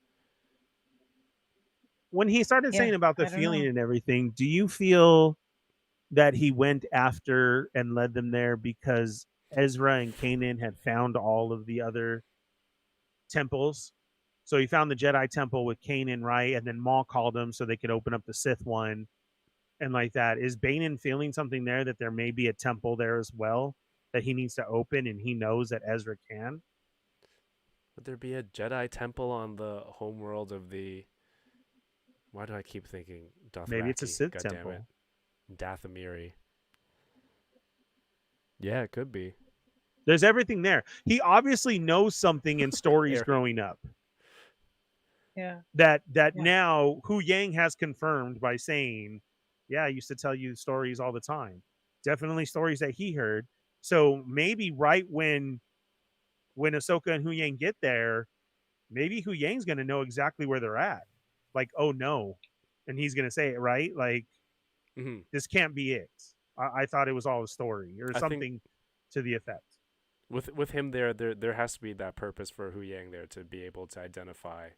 When he started saying about the feeling and everything, do you feel that he went after and led them there because Ezra and Kanan had found all of the other temples? So he found the Jedi temple with Kanan, right? And then Maul called him so they could open up the Sith one. And like that, is Banin feeling something there, that there may be a temple there as well that he needs to open, and he knows that Ezra can? Would there be a Jedi temple on the homeworld of the? Why do I keep thinking Dothraki? Maybe it's a Sith temple. Dathomiri. Yeah, it could be. There's everything there. He obviously knows something in stories growing up. Yeah. That now Hu Yang has confirmed by saying, yeah, I used to tell you stories all the time. Definitely stories that he heard. So maybe right when Ahsoka and Hu Yang get there, maybe Hu Yang's going to know exactly where they're at. Like, oh no. And he's going to say it, right? Like, this can't be it. I thought it was all a story or something to the effect. With him there has to be that purpose for Hu Yang there, to be able to identify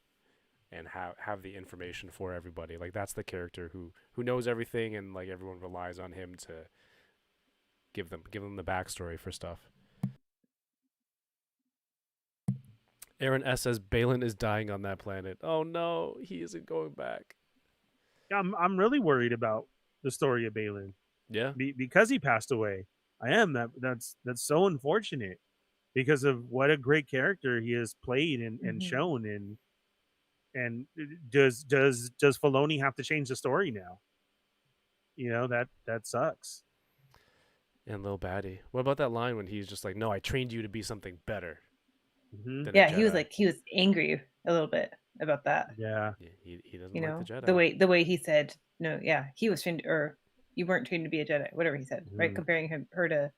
and have the information for everybody. Like, that's the character who knows everything, and like everyone relies on him to give them the backstory for stuff. Aaron S says Balin is dying on that planet. Oh no, he isn't going back. Yeah, I'm really worried about the story of Balin. Yeah, because he passed away. I am. That's so unfortunate, because of what a great character he has played and shown. And does Filoni have to change the story now? That sucks. And Lil Batty. What about that line when he's just like, "No, I trained you to be something better." Yeah, he was angry a little bit about that. Yeah, he doesn't like the Jedi. The way he said, no, yeah, he was trained, or you weren't trained to be a Jedi, whatever he said, right? Comparing her to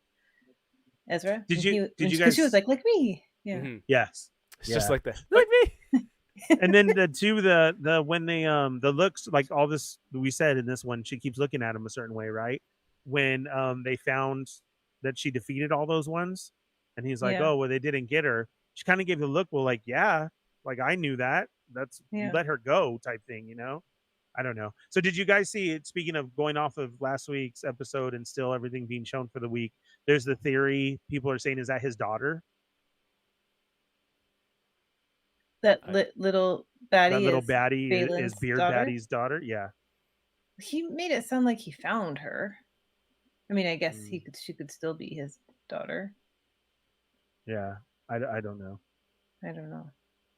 Ezra. Did you Because guys? she was like me. Yeah. Mhm. Yes. It's Yeah. just like that. But- Like me. And then the when they the looks, like all this we said in this one, she keeps looking at him a certain way, right? When they found that she defeated all those ones, and he's like, Yeah. oh well, they didn't get her. She kind of gave the look, well, like, yeah, like I knew that. That's Yeah. you let her go type thing, you know. I don't know. So did you guys see it? Speaking of going off of last week's episode and still everything being shown for the week, there's the theory people are saying, is that his daughter? That I- little baddie That little is baddie is Balin's Beard daughter? Baddie's daughter. Yeah. He made it sound like he found her. I mean, I guess Mm. she could still be his daughter. Yeah. I don't know. I don't know.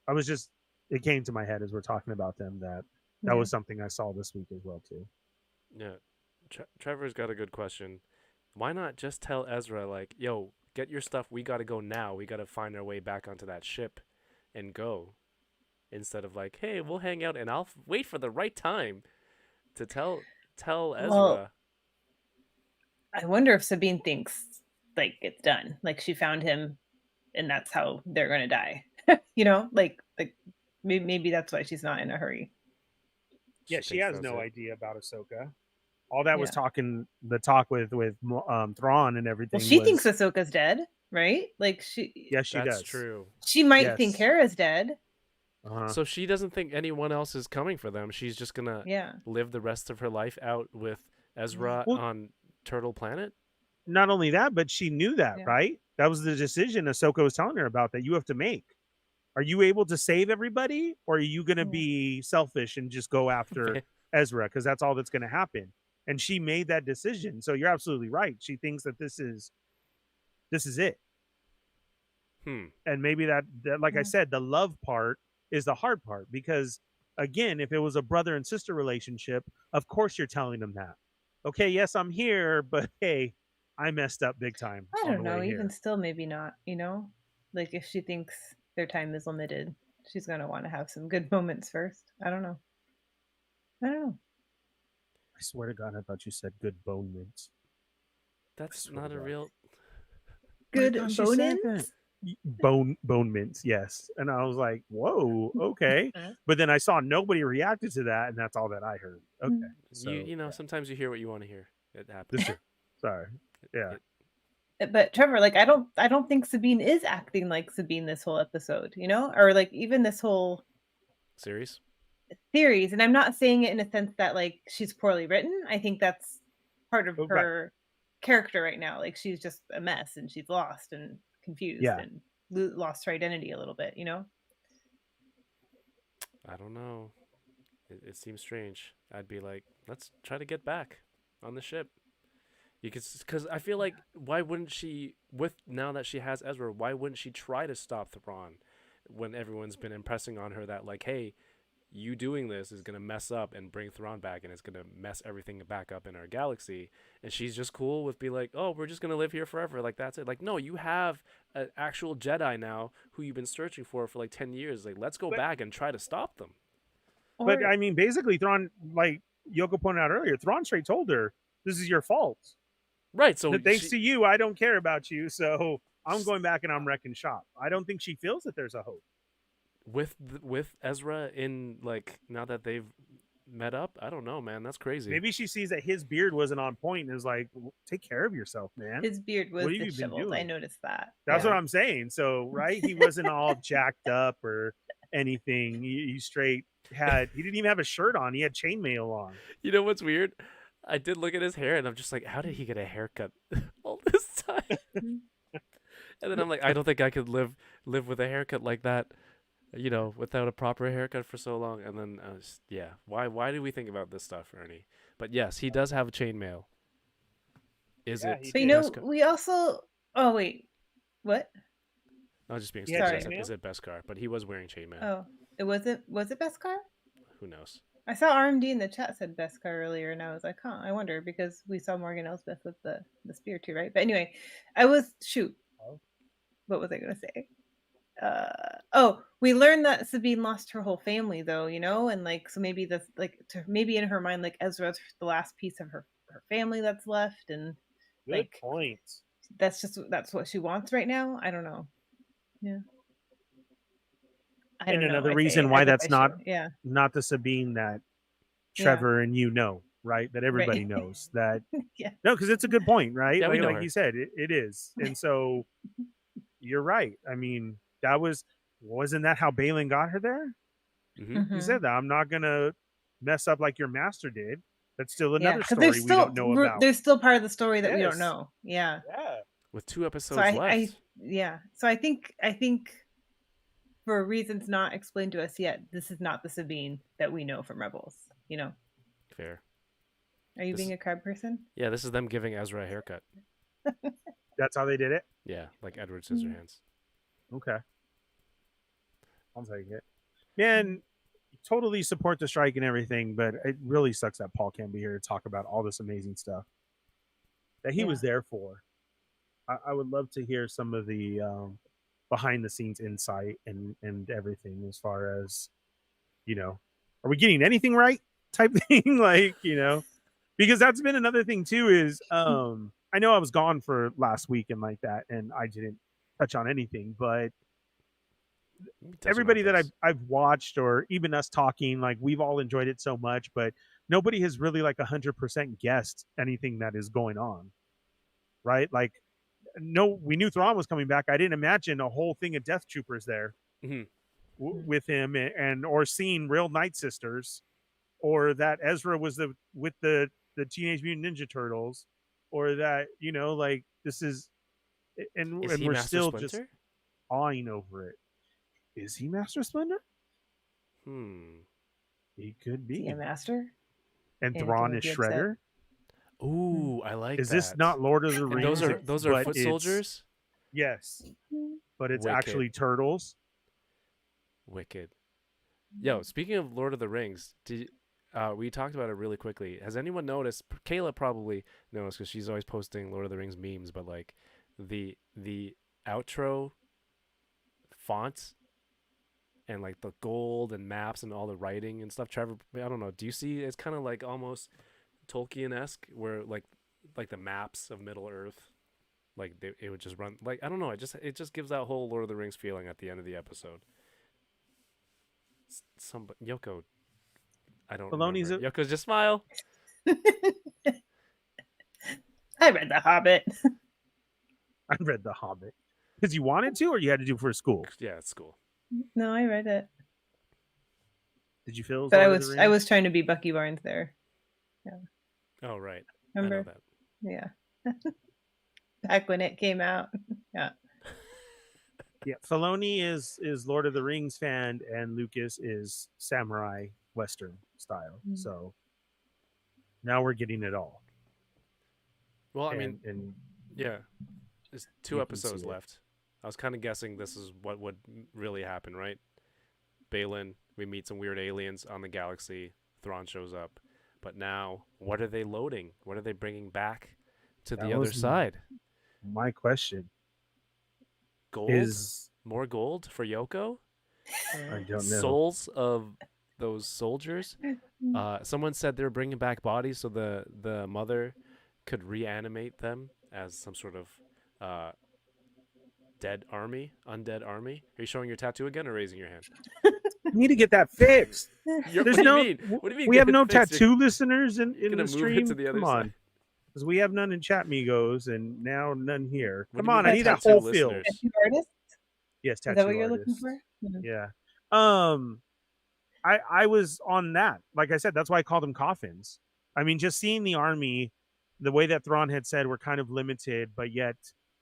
I was just, it came to my head as we're talking about them that Yeah. was something I saw this week as well too. Yeah. Trevor's got a good question. Why not just tell Ezra, like, yo, get your stuff. We got to go now. We got to find our way back onto that ship and go. Instead of like, hey, we'll hang out and I'll wait for the right time to tell Ezra. Well, I wonder if Sabine thinks like it's done. Like she found him and that's how they're going to die. You know, like maybe that's why she's not in a hurry. Yeah, she thinks has that's no it. idea about Ahsoka. All that was Yeah. the talk with Thrawn and everything. Well, she was, thinks Ahsoka's dead, right? Like yes, she That's does. true. she might Yes. think Hera's dead. Uh-huh. So she doesn't think anyone else is coming for them. She's just gonna Yeah. live the rest of her life out with Ezra Well- on Turtle Planet. Not only that, but she knew that, Yeah. right? That was the decision Ahsoka was telling her about that you have to make. Are you able to save everybody, or are you going to Yeah. be selfish and just go after Ezra? Because that's all that's going to happen. And she made that decision. So you're absolutely right. She thinks that this is it. And maybe that like I Yeah. said, the love part is the hard part, because again, if it was a brother and sister relationship, of course you're telling them that. Okay, yes, I'm here, but hey, I messed up big time. I on don't the know. way Even here. still, maybe not. You know, like if she thinks their time is limited, she's gonna want to have some good moments first. I don't know. I swear to God, I thought you said good bone mints. That's swear not to a God. real. Good I thought she said bone-ins? that. Bone mints, yes. And I was like, whoa, okay. But then I saw nobody reacted to that, and that's all that I heard. Okay, so you know, yeah. sometimes you hear what you want to hear. It happens. This is- sorry, yeah. But Trevor, like I don't think Sabine is acting like Sabine this whole episode, you know, or like even this whole Series. series. And I'm not saying it in a sense that like she's poorly written. I think that's part of Right. her character right now. Like she's just a mess and she's lost and confused Yeah. and lost her identity a little bit, you know. I don't know. It seems strange. I'd be like, let's try to get back on the ship. Because I feel like, why wouldn't she, now that she has Ezra, why wouldn't she try to stop Thrawn when everyone's been impressing on her that, like, hey, you doing this is going to mess up and bring Thrawn back, and it's going to mess everything back up in our galaxy. And she's just cool with be like, oh, we're just going to live here forever. Like, that's it. Like, no, you have an actual Jedi now who you've been searching for like 10 years. Like, let's go back and try to stop them. But I mean, basically, Thrawn, like Yoko pointed out earlier, Thrawn straight told her, "This is your fault. Right. So Thanks to you, I don't care about you. So I'm going back and I'm wrecking shop." I don't think she feels that there's a hope. with Ezra in, like, now that they've met up, I don't know, man. That's crazy. Maybe she sees that his beard wasn't on point and is like, "Take care of yourself, man." his beard was What have you been disheveled. I doing? noticed that. That's Yeah. what I'm saying. So, right, he wasn't all jacked up or anything. He straight had. He didn't even have a shirt on. He had chainmail on. You know what's weird? I did look at his hair, and I'm just like, how did he get a haircut all this time? And then I'm like, I don't think I could live with a haircut like that, you know, without a proper haircut for so long. And then, yeah, why do we think about this stuff, Ernie? But yes, he does have a chainmail. Is Yeah, it? he But you know, Beskar? we also. Oh wait, what? I was just being Yeah, stupid. Sorry. Is it Beskar? But he was wearing chainmail. Oh, was it Beskar? Who knows? I saw RMD in the chat said Beskar earlier, and I was like, huh, I wonder, because we saw Morgan Elsbeth with the spear too, right? But anyway, what was I gonna say? we learned that Sabine lost her whole family, though, and like, so maybe that's like, maybe in her mind, like Ezra's the last piece of her family that's left, and Good like point. that's what she wants right now. I don't know. Yeah. I And don't know. another I reason why guess that's I should. Yeah. not the Sabine that Yeah. Trevor and right? That everybody Right. knows that. Yeah. No, because it's a good point, right? Yeah, we know like her. you said, it is. And so you're right. I mean, wasn't that how Balin got her there? Mm-hmm. He said that I'm not gonna mess up like your master did. That's still another because story we don't know about. There's still part of the story that we don't Yes. know. Yeah. Yeah. With 2 episodes So left. So I think for reasons not explained to us yet, this is not the Sabine that we know from Rebels. Fair. Are you being a crab person? Yeah, this is them giving Ezra a haircut. That's how they did it. Yeah, like Edward Scissorhands. Okay. I'll take it. Man, totally support the strike and everything, but it really sucks that Paul can't be here to talk about all this amazing stuff that he was there for. I would love to hear some of the behind the scenes insight and everything as far as, are we getting anything right type thing? Like, because that's been another thing too is I know I was gone for last week and like that, and I didn't touch on anything, but everybody that I've watched, or even us talking, like we've all enjoyed it so much, but nobody has really like 100% guessed anything that is going on, right? Like, no, we knew Thrawn was coming back. I didn't imagine a whole thing of Death Troopers there with him, and or seeing real Night Sisters, or that Ezra was with the Teenage Mutant Ninja Turtles, or that like this is and we're Master still Splinter? just awing over it. Is he Master Splinter? He could be. Is he a master? And Thrawn is Shredder. Ooh, I like Is that. this not Lord of the And Rings? those are foot soldiers? Yes. But it's Wicked. actually turtles. Wicked. Yo, speaking of Lord of the Rings, we talked about it really quickly. Has anyone noticed? Kayla probably knows because she's always posting Lord of the Rings memes, but like the outro fonts and like the gold and maps and all the writing and stuff. Trevor, I don't know. Do you see? It's kind of like almost Tolkien-esque, where like the maps of Middle Earth, like it would just run. Like I don't know. It just gives that whole Lord of the Rings feeling at the end of the episode. Yoko, I don't Filoni's remember. Yoko, just smile. I read The Hobbit. I read The Hobbit. Because you wanted to, or you had to do for school? Yeah, it's school. No, I read it. Did you feel? But I was trying to be Bucky Barnes there. Yeah. Oh right. Remember? I know that. Yeah. Back when it came out. Yeah. Yeah, Filoni is Lord of the Rings fan, and Lucas is samurai Western style. So now we're getting it all. Well, I mean, yeah, there's 2 episodes left. I was kind of guessing this is what would really happen, right? Balin, we meet some weird aliens on the galaxy. Thrawn shows up, but now what are they loading? What are they bringing back to the other side? My question. Gold? More gold for Yoko? I don't know. Souls of those soldiers? Someone said they were bringing back bodies so the mother could reanimate them as some sort of undead army. Are you showing your tattoo again or raising your hand? I need to get that fixed. What do you mean? What do you mean? We have no tattoo listeners in the stream. To the other Come side. on. Because we have none in chat, Migos, and now none here. What Come do you on, mean I need that tattoo whole listeners? field. Tattoo artist? Yes, tattoo Is that what you're artist. looking for? Yeah. I was on that. Like I said, that's why I called them coffins. I mean, just seeing the army, the way that Thrawn had said, we're kind of limited, but yet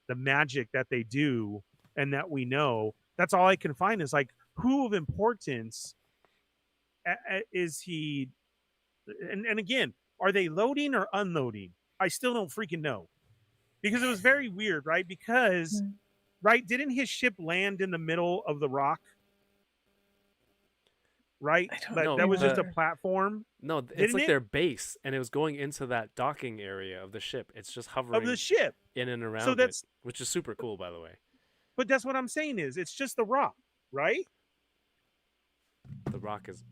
the magic that they do and that we know, that's all I can find is like, who of importance is he? And again, are they loading or unloading? I still don't freaking know. Because it was very weird, right? Because, right, didn't his ship land in the middle of the rock? Right? That was just a platform. No, it's like their base, and it was going into that docking area of the ship. It's just hovering of the ship in and around it, which is super cool, by the way. But that's what I'm saying is it's just the Rock, right? The Rock is.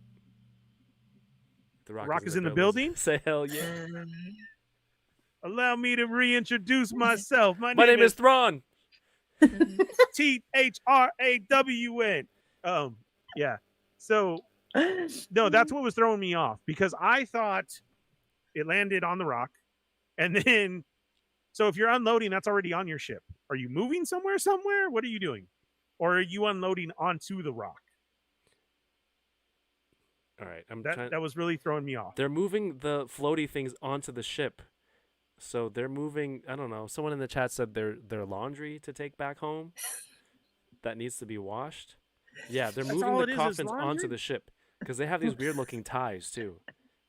The Rock is in the building. building? Say hell yeah. Allow me to reintroduce myself. My My name is Thrawn. Thrawn. Yeah. So no, that's what was throwing me off because I thought it landed on the Rock, and then so if you're unloading, that's already on your ship. Are you moving somewhere? What are you doing? Or are you unloading onto the Rock? All right, That was really throwing me off. They're moving the floaty things onto the ship. So they're moving, I don't know. Someone in the chat said their laundry to take back home that needs to be washed. Yeah, they're That's moving all the it is coffins laundry? onto the ship because they have these weird looking ties too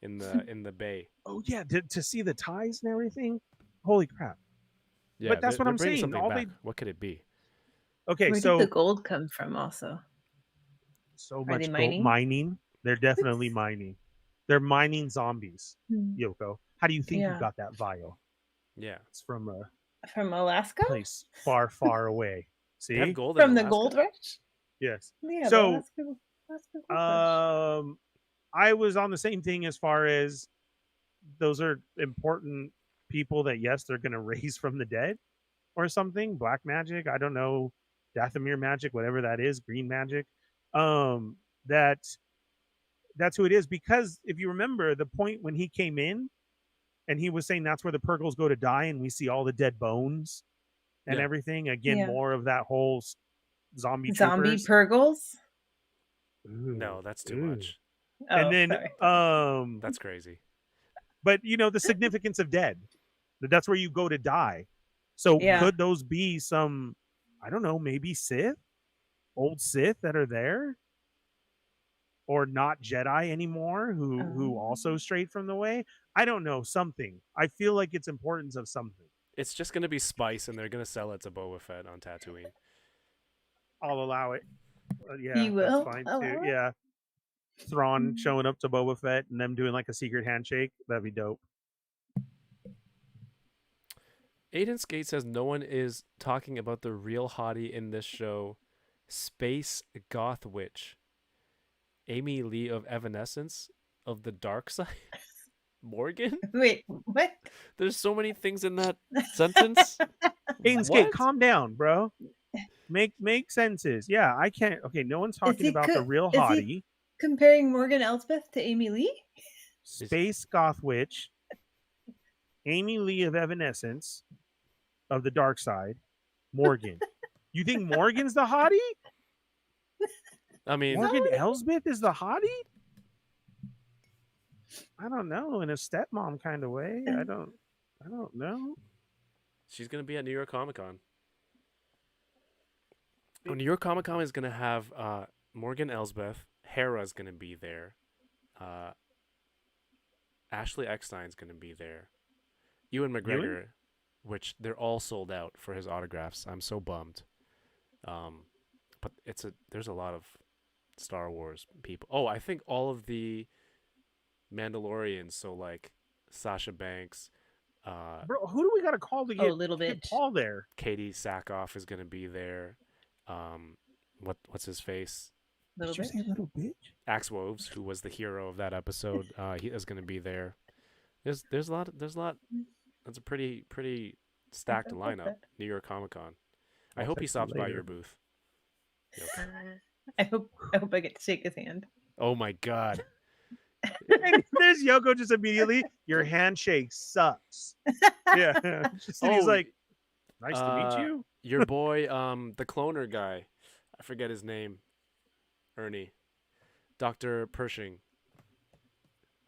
in the bay. Oh yeah, to see the ties and everything. Holy crap! Yeah, But that's what they're I'm bringing saying. something All back. What could it be? Okay, Where so did the gold come from? Also, so Are they much mining? mining. They're definitely mining. They're mining zombies. Hmm. Yoko, how do you think you Yeah. got that vial? Yeah, It's from a From Alaska, place far, far away. they have See? gold in from the Alaska? gold rush. Yes. Yeah, So, the Alaska gold rush. I was on the same thing as far as those are important people that yes, they're going to raise from the dead or something. Black magic, I don't know, Dathomir magic, whatever that is, green magic. That's who it is because if you remember the point when he came in and he was saying that's where the Purgles go to die, and we see all the dead bones and Yeah. everything. Again, Yeah. more of that whole zombie Zombie troopers. Purgles. No, that's too Ooh. much. Oh, And then, sorry. That's crazy. but you know the significance of dead. That's where you go to die. So Yeah. could those be some? I don't know, maybe Sith, old Sith that are there, or not Jedi anymore who also strayed from the way. I don't know, something. I feel like it's importance of something. It's just gonna be spice, and they're gonna sell it to Boba Fett on Tatooine. I'll allow it. Yeah, You will that's fine allow too. it? Yeah, Thrawn showing up to Boba Fett and them doing like a secret handshake. That'd be dope. Aiden Skate says no one is talking about the real hottie in this show, Space Goth Witch, Amy Lee of Evanescence of the Dark Side, Morgan. Wait, what? There's so many things in that sentence. Aiden Skate, What? calm down, bro. Make senses. Yeah, I can't. Okay, no one's talking he about the co- real is he- hottie. Comparing Morgan Elsbeth to Amy Lee? Space Goth Witch, Amy Lee of Evanescence of the Dark Side, Morgan. You think Morgan's the hottie? I mean, Morgan Elsbeth is the hottie? I don't know, in a stepmom kind of way. I don't know. she's gonna be at New York Comic Con. Oh, New York Comic Con is gonna have Morgan Elsbeth. Hera's gonna be there. Ashley Eckstein's gonna be there. Ewan McGregor, which they're all sold out for his autographs. I'm so bummed. But there's a lot of Star Wars people. Oh, I think all of the Mandalorians. So like Sasha Banks, Bro, who do we got to call to get, Little get Bitch. Paul there? Katie Sackhoff is gonna be there. What's his face? Little Did you bit. say little bitch? Axe Woves, who was the hero of that episode, he is going to be there. There's a lot. That's a pretty stacked lineup. New York Comic Con. I I'll hope he text you stops by later. your booth. Yep. I hope I get to shake his hand. Oh my God. And there's Yoko just immediately. Your handshake sucks. Yeah. Just, and he's Oh, like, nice to meet you. Your boy, the cloner guy. I forget his name. Ernie. Dr. Pershing.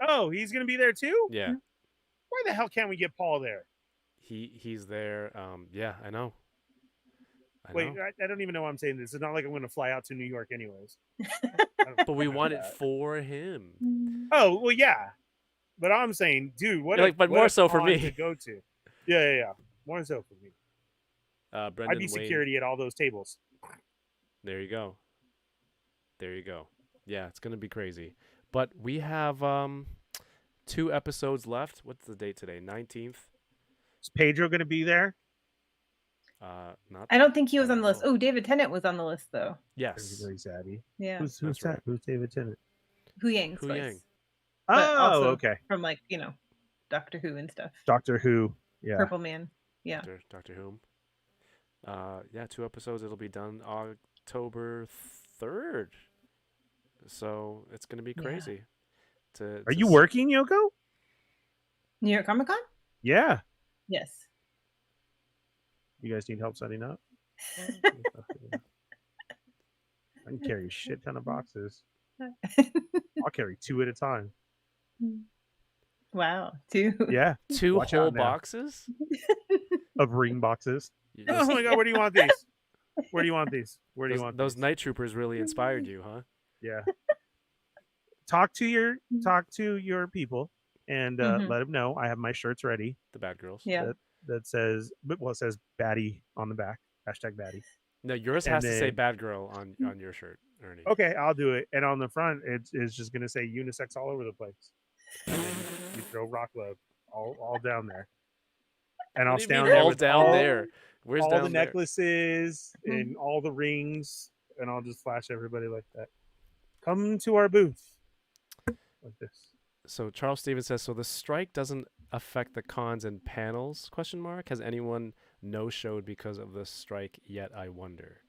Oh, he's gonna be there too? Yeah. Why the hell can't we get Paul there? He's there. Yeah, I know. Wait, I don't even know why I'm saying this. It's not like I'm gonna fly out to New York anyways. But we want it for him. Oh, well, yeah. But I'm saying, dude, what? Like, but what more a so for con me. to go to. Yeah. More so for me. Brendan I'd be Wayne. security at all those tables. There you go. Yeah, it's gonna be crazy. But we have 2 episodes left. What's the date today? 19th. Is Pedro gonna be there? Not. I don't think he was on the list. Oh. Oh, David Tennant was on the list though. Yes. Very savvy. Yeah. Who's That's that? right. Who's David Tennant? Hu Yang's Hu voice. Yang. But Oh, also okay. From Doctor Who and stuff. Doctor Who. Yeah. Purple Man. Yeah. Doctor Whom. Yeah, 2 episodes. It'll be done October 3rd. So it's gonna be Yeah. crazy. Are you working, Yoko? New York Comic Con? Yeah. Yes. You guys need help setting up? I can carry a shit ton of boxes. I'll carry 2 at a time. Wow. 2. Yeah. 2 Watch whole out now. boxes. Of ring boxes. You Oh just- my god, where do you want these? Where do you want these? Where do you want those these? night troopers really inspired you, huh? Yeah. Talk to your people and Mhm. let them know I have my shirts ready. The bad girls. Yeah. That says, well, it says baddie on the back. Hashtag baddie. No, yours And has to say then- "bad girl" on your shirt, Ernie. Okay, I'll do it. And on the front, it's just gonna say unisex all over the place. And then you throw rock love all down there. And I'll What do you stand mean there all with down all, there. Where's all down the there? necklaces and all the rings, and I'll just flash everybody like that. Come to our booth. Like this. So Charles Stevens says, so the strike doesn't affect the cons and panels? Question mark. Has anyone no-showed because of the strike yet? I wonder.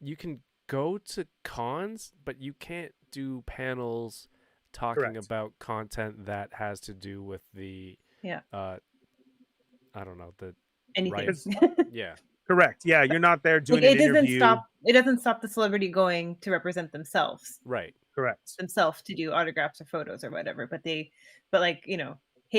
You can go to cons, but you can't do panels talking Correct. about content that has to do with the Yeah. I don't know, the Anything. Right. yeah. Correct. Yeah, you're not there doing Like, an it doesn't interview. stop. It doesn't stop the celebrity going to represent themselves Correct. to do autographs or photos or whatever. But like Hayden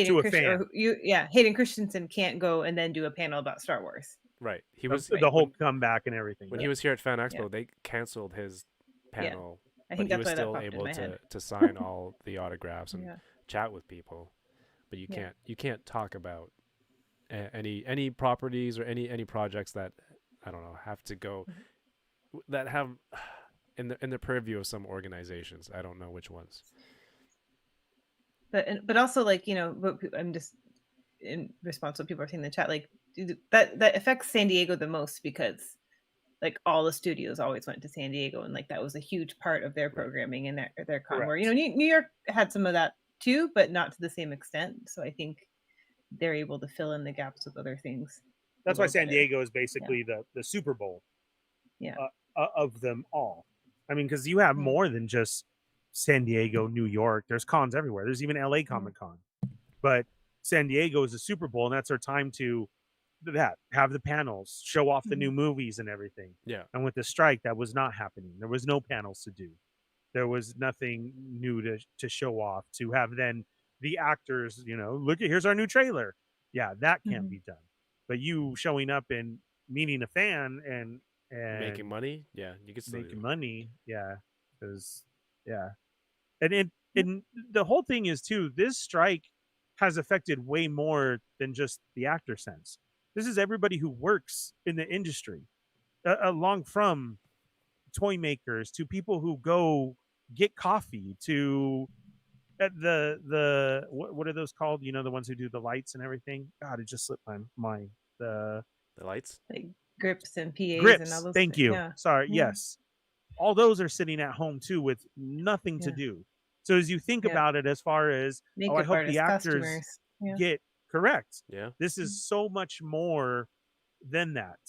To a Christensen, fan. Hayden Christensen can't go and then do a panel about Star Wars. Right. He was The whole comeback and everything. when yeah. he was here at Fan Expo, they canceled his panel, I but think he that's was why that still popped in able my head. to sign all the autographs and Yeah. chat with people. But you Yeah. can't talk about any properties or any projects that I don't know have to go that have in the purview of some organizations. I don't know which ones. But also I'm just in response to what people are saying in the chat, like that affects San Diego the most because like all the studios always went to San Diego and like that was a huge part of their programming and their con. Where New York had some of that too, but not to the same extent. So I think they're able to fill in the gaps with other things. That's a why little San better. Diego is basically the Super Bowl. Yeah. Of them all. I mean, because you have more than just San Diego, New York. There's cons everywhere. There's even LA Comic Con. But San Diego is a Super Bowl, and that's our time to have the panels, show off the new movies and everything. Yeah. And with the strike, that was not happening. There was no panels to do. There was nothing new to show off. To have then the actors, look at here's our new trailer. Yeah, that can't be done. But you showing up and meeting a fan and Making money, yeah, you could still making do. money, yeah, because and the whole thing is too, this strike has affected way more than just the actor sense. This is everybody who works in the industry, along from toy makers to people who go get coffee to the what are those called, the ones who do the lights and everything. God, it just slipped my mind. The lights, like grips and PAs grips, and all those thank things. you. Yeah. Sorry. Yeah. Yes, all those are sitting at home too with nothing to do. So as you think about it, as far as I hope the actors get correct. Yeah, this is so much more than that.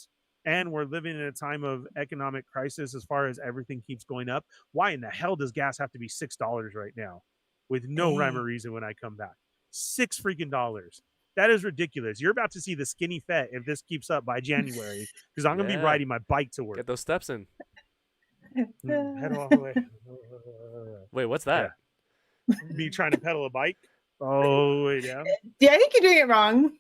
And we're living in a time of economic crisis as far as everything keeps going up. Why in the hell does gas have to be $6 right now with no rhyme or reason when I come back? $6 freaking dollars. That is ridiculous. You're about to see the skinny fat if this keeps up by January, because I'm going to be riding my bike to work. Get those steps in. Pedal all the way. Wait, what's that? Me trying to pedal a bike all the way down. Yeah, I think you're doing it wrong.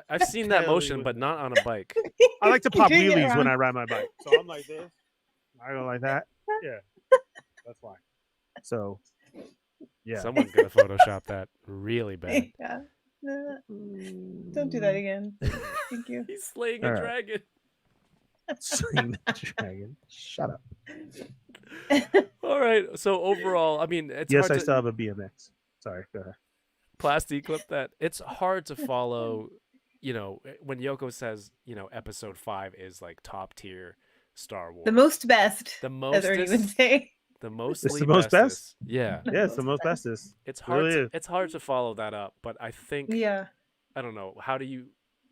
I've seen that motion, but not on a bike. I like to pop wheelies when I ride my bike. So I'm like this. I go like that. Yeah. That's why. So, yeah. Someone's going to Photoshop that really bad. Yeah. Don't do that again. Thank you. He's slaying a dragon. Slaying the dragon. Shut up. All right. So overall, I mean, it's yes, hard I still have a BMX. Sorry, go ahead. Plastic clip that. It's hard to follow you know, when Yoko says, you know, episode 5 is like top tier Star Wars. The most best, The as Ernie would mostest, say. the mostly It's the most bestest. best? Yeah. Yeah, it's the most best. bestest. It's It hard really to is. it's hard to follow that up, but I think Yeah. I don't know, how do you,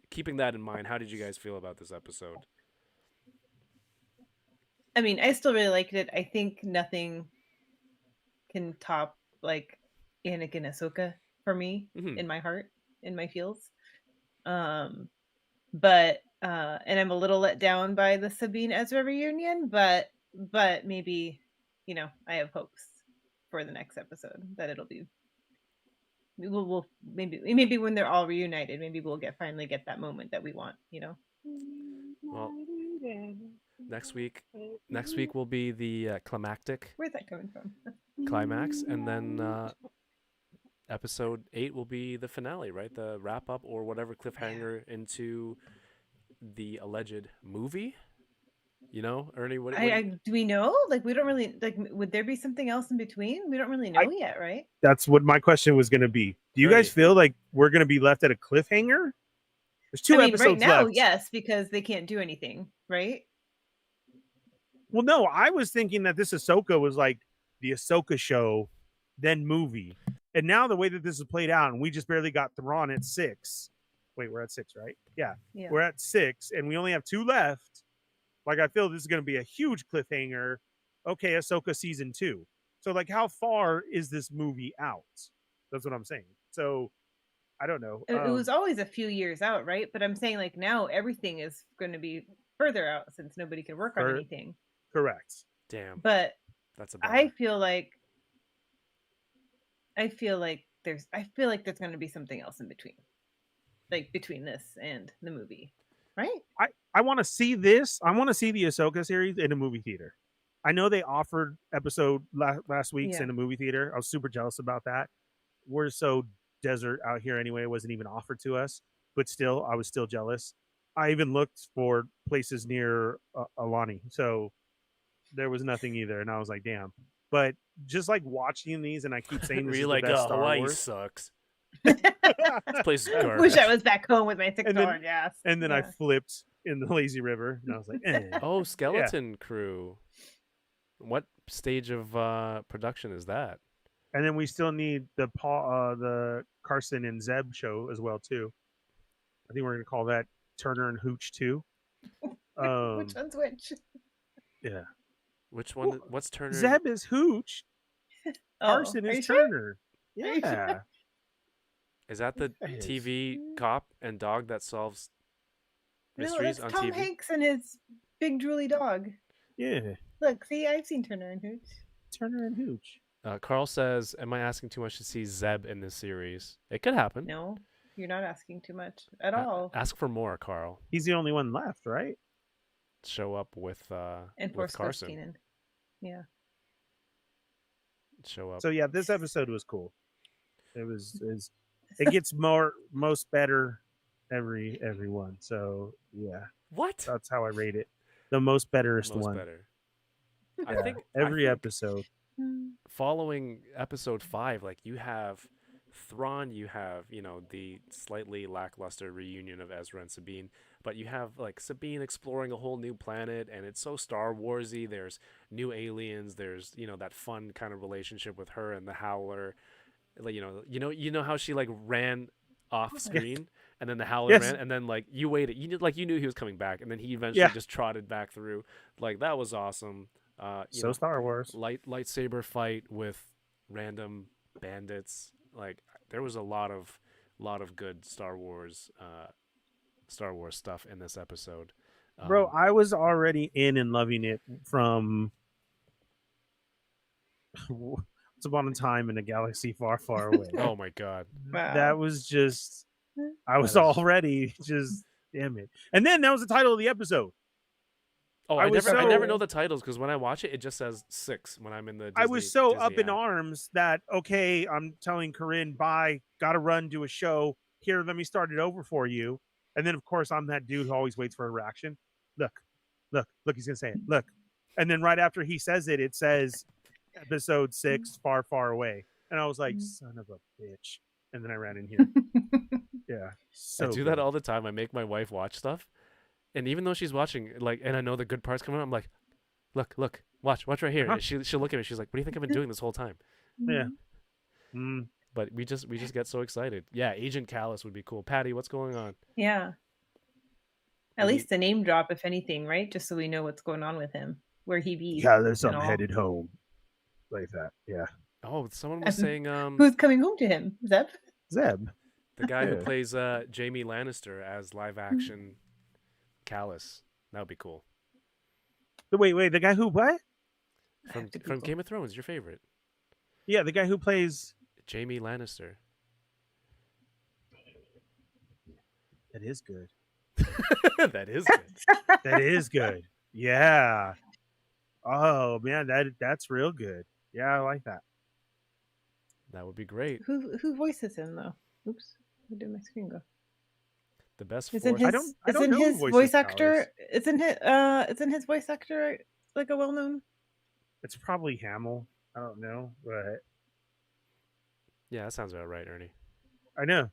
keeping that in mind, how did you guys feel about this episode? I mean, I still really liked it. I think nothing can top like Anakin Ahsoka for me Mhm. in my heart, in my feels. But and I'm a little let down by the Sabine Ezra reunion, but maybe, you know, I have hopes for the next episode that it'll be we'll maybe when they're all reunited, maybe we'll finally get that moment that we want, you know. Well, next week will be the climactic Where's that coming from? climax, and then episode 8 will be the finale, right? The wrap up or whatever cliffhanger into the alleged movie. You know, Ernie, what Do we know? Like, we don't really like. Would there be something else in between? We don't really know yet, right? That's what my question was going to be. Do you Ernie. guys feel like we're going to be left at a cliffhanger? There's 2 I mean, episodes right now, left. yes, because they can't do anything, right? Well, no, I was thinking that this Ahsoka was like the Ahsoka show, then movie. And now the way that this is played out, and we just barely got Thrawn at 6. Wait, we're at 6, right? Yeah. We're at 6, and we only have 2 left. Like, I feel this is going to be a huge cliffhanger. Okay, Ahsoka season 2. So, like, how far is this movie out? That's what I'm saying. So, I don't know. It was always a few years out, right? But I'm saying, like, now everything is going to be further out since nobody can work on anything. Correct. Damn. But that's a bummer. I feel like there's going to be something else in between, like between this and the movie, right? I want to see this. I want to see the Ahsoka series in a movie theater. I know they offered episode last week's in a movie theater. I was super jealous about that. We're so desert out here anyway. It wasn't even offered to us, but still, I was still jealous. I even looked for places near Alani, so there was nothing either, and I was like, damn. But just like watching these, and I keep saying this is the best Star Hawaii Wars. Sucks. This place is garbage. Wish I was back home with my $6 gas. And then I flipped in the lazy river, and I was like, eh. Oh, Skeleton Crew. What stage of production is that? And then we still need the Carson and Zeb show as well too. I think we're gonna call that Turner and Hooch 2. Which one's which? Yeah. Which one? What's Turner? Zeb is Hooch. Carson is Turner. Sure? Yeah. Is that the TV cop and dog that solves mysteries on Tom TV? Hanks and his big drooly dog. Yeah. Look, see, I've seen Turner and Hooch. Turner and Hooch. Carl says, "Am I asking too much to see Zeb in this series? It could happen. No, you're not asking too much at all. Ask for more, Carl. He's the only one left, right? Show up with And with Force Carson. Keenan. Yeah. Show up. So yeah, this episode was cool. It gets most better every one. So yeah. What? That's how I rate it. The most betterest Most one. better. Yeah, I think every episode. Following episode 5, like you have Thrawn, you have, you know, the slightly lackluster reunion of Ezra and Sabine, but you have like Sabine exploring a whole new planet, and it's so Star Warsy. There's new aliens. There's, you know, that fun kind of relationship with her and the Howler. Like, you know how she like ran off screen, and then the Howler ran, and then like you waited, you knew he was coming back, and then he eventually just trotted back through. Like that was awesome. So Star Wars. Lightsaber fight with random bandits. Like there was a lot of good Star Wars stuff in this episode. Bro, I was already in and loving it from Once Upon a Time in a Galaxy Far, Far Away. Oh my god. Wow. That was just I was already just damn it. And then that was the title of the episode. Oh, I never know the titles, because when I watch it, it just says 6 when I'm in the Disney, I was so Disney up in app. arms that, okay, I'm telling Corinne, bye, gotta run, do a show. Here, let me start it over for you. And then, of course, I'm that dude who always waits for a reaction. Look, he's gonna say it. Look. And then right after he says it, it says episode 6, Far, Far Away. And I was like, son of a bitch. And then I ran in here. Yeah. I So do that all the time. I make my wife watch stuff, and even though she's watching, like, and I know the good parts coming, I'm like, look, watch right here. Uh-huh. She'll look at me. She's like, what do you think I've been doing this whole time? Yeah. Mm. But we just get so excited. Yeah, Agent Callus would be cool. Patty, what's going on? Yeah. At least a name drop, if anything, right? Just so we know what's going on with him, where he be. Callus, and I'm all. headed home. Like that. Yeah. Oh, someone was saying Who's coming home to him? Zeb? Zeb. the guy who Yeah. plays Jamie Lannister as live action Callus. That would be cool. Wait, the guy who what? From Game of Thrones, your favorite. Yeah, the guy who plays Jamie Lannister. That is good. That is good. That is good. Yeah. Oh man, that's real good. Yeah, I like that. That would be great. Who voices him though? Oops, where did my screen go? The best Isn't force. his I don't isn't know who his voices voice Callus. actor? Isn't his voice actor like a well known? It's probably Hamill. I don't know, but Yeah, that sounds about right, Ernie. I know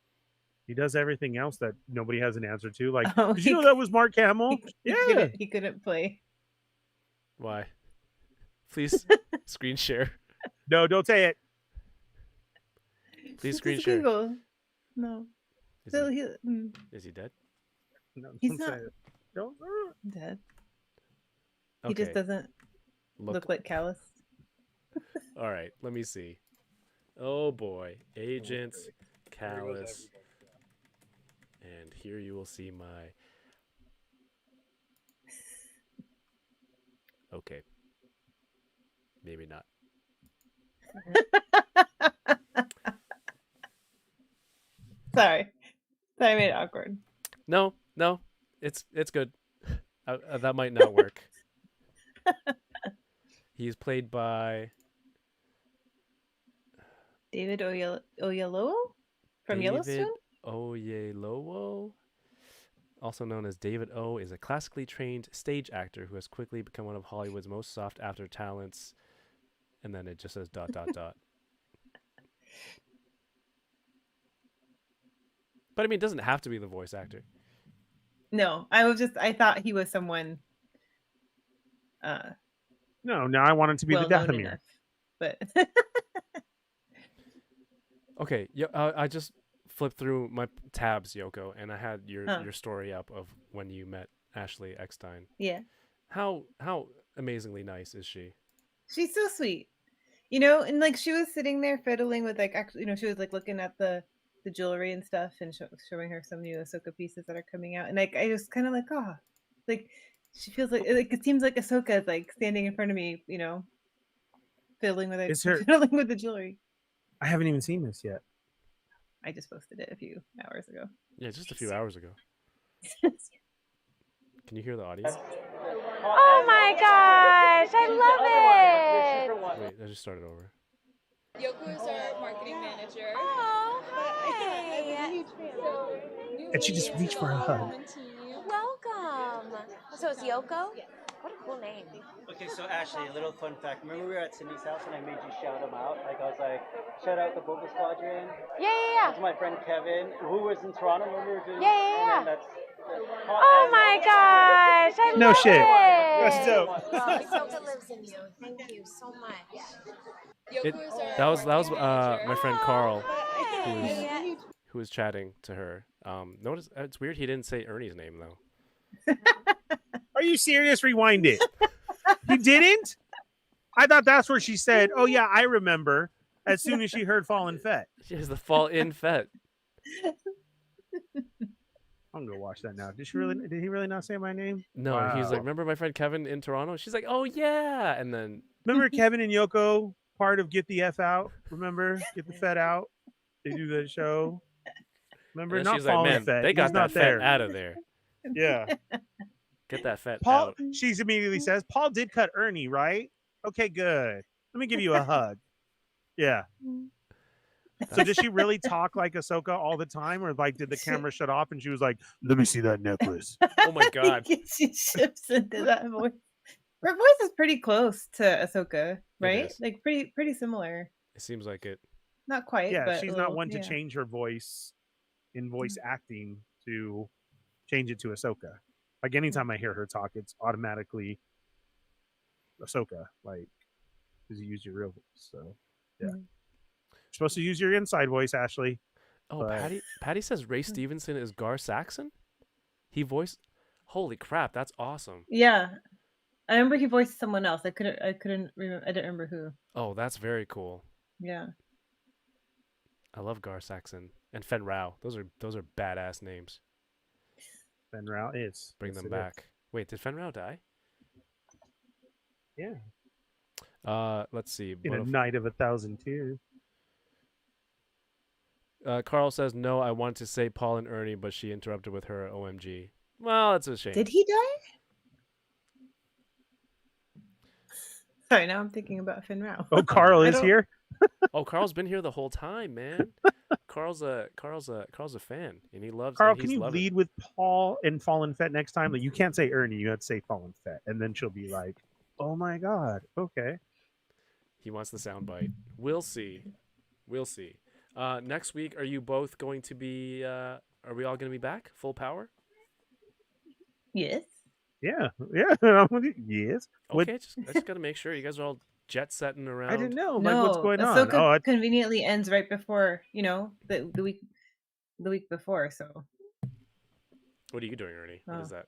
he does everything else that nobody has an answer to. Like, Oh, did you know that was Mark Hamill? Yeah. He couldn't play. Why? Please screen share. No, don't say it. Please Just screen share. Google. No. Is So he, he is he dead? No, He's don't say not- it. Don't. dead. Okay. He just doesn't look. look like Callus. All right, let me see. Oh boy, Agent Callus. And here you will see my. Okay. Maybe not. Sorry, I made it awkward. No, it's good. That might not work. He's played by David Oyelowo from David Yellowstone. Oyelowo, also known as David O, is a classically trained stage actor who has quickly become one of Hollywood's most sought-after talents. And then it just says ... But I mean, it doesn't have to be the voice actor. No, I thought he was someone. No, I want it to be the well-known Dathomir. enough, but Okay, I just flipped through my tabs, Yoko, and I had your story up of when you met Ashley Eckstein. yeah, How amazingly nice is she? she's so sweet, and like she was sitting there fiddling with like actually, she was like looking at the jewelry and stuff and showing her some new Ahsoka pieces that are coming out, and like I was kind of like, oh, like she feels like it seems like Ahsoka is like standing in front of me, fiddling with it, fiddling with the jewelry. I haven't even seen this yet. I just posted it a few hours ago. Yeah, just a few hours ago. Can you hear the audio? Oh my gosh, I love it! Wait, I just started over. Yoko is our marketing manager. Oh, hi! And she just reached for a hug. Welcome! So it's Yoko? What a cool name. Okay, so Ashley, a little fun fact. Remember we were at Cindy's house and I made you shout them out? Like I was like, shout out the Boba Squadron. Yeah. That's my friend Kevin, who was in Toronto when we were doing Yeah. And then Oh my gosh, I No love shit. it! That's dope. Well, Ahsoka lives in you. Thank you so much. That was my friend Carl Hi. who was chatting to her. Notice it's weird he didn't say Ernie's name though. Are you serious? Rewind it. He didn't? I thought that's where she said, oh yeah, I remember, as soon as she heard Fallen Fett. She has the fall in Fett. I'm gonna watch that now. Did he really not say my name? No, Wow. he's like, remember my friend Kevin in Toronto? She's like, oh yeah, and then Remember Kevin and Yoko, part of Get the F Out? Remember? Get the Fett Out? They do that show. Remember? and Not she's like, Fallen man, Fett. they got He's that not Fett there. out of there. Yeah. Get that Fett Paul, out. she immediately says, Paul did cut Ernie, right? Okay, good. Let me give you a hug. Yeah. So does she really talk like Ahsoka all the time? Or like did the camera shut off and she was like, let me see that necklace? Oh my god. She shifts into that voice. Her voice is pretty close to Ahsoka, right? is. Like pretty similar. It seems like it. Not quite. Yeah, but she's a not little, one to yeah. change her voice in voice acting to change it to Ahsoka. Like anytime I hear her talk, it's automatically Ahsoka. Like, because you use your real voice. So yeah, you're supposed to use your inside voice, Ashley. Oh, But Patty says Ray Stevenson is Gar Saxon. He voiced. Holy crap, that's awesome. Yeah, I remember he voiced someone else. I couldn't remember. I didn't remember who. Oh, that's very cool. Yeah. I love Gar Saxon and Fen Rao. Those are badass names. Ben Rao is Bring them back. Wait, did Fen Rao die? Yeah. Let's see. In a night of 1,000 tears. Carl says no. I wanted to say Paul and Ernie, but she interrupted with her OMG. Well, that's a shame. Did he die? Sorry, now I'm thinking about Finn Rao. Oh, Carl is here. Oh, Carl's been here the whole time, man. Carl's a fan, and he loves. Carl, and can he's you loving. lead with Paul and Fallen Fett next time? Like, you can't say Ernie, you have to say Fallen Fett, and then she'll be like, "Oh my god, okay." He wants the soundbite. We'll see. We'll see. Next week, are you both going to be? Are we all going to be back full power? Yes. Yeah, yeah. I'm with you. Yes. Okay, I just got to make sure you guys are all jet setting around. I didn't know. No, Like, what's going on? Ahsoka conveniently ends right before, the week before. So. What are you doing, Ernie? What is that?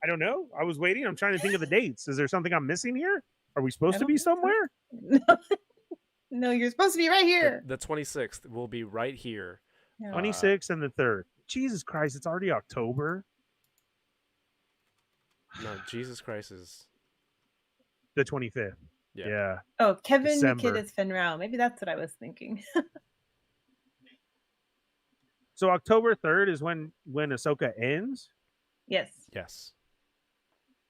I don't know. I was waiting. I'm trying to think of the dates. Is there something I'm missing here? Are we supposed to be somewhere? No, you're supposed to be right here. The 26th will be right here. 26th and the 3rd. Jesus Christ, it's already October. No, Jesus Christ is the 25th. Yeah. Oh, Kevin December. McKidd is Finn Rao. Maybe that's what I was thinking. So October 3rd is when Yes. Ahsoka ends? Yes.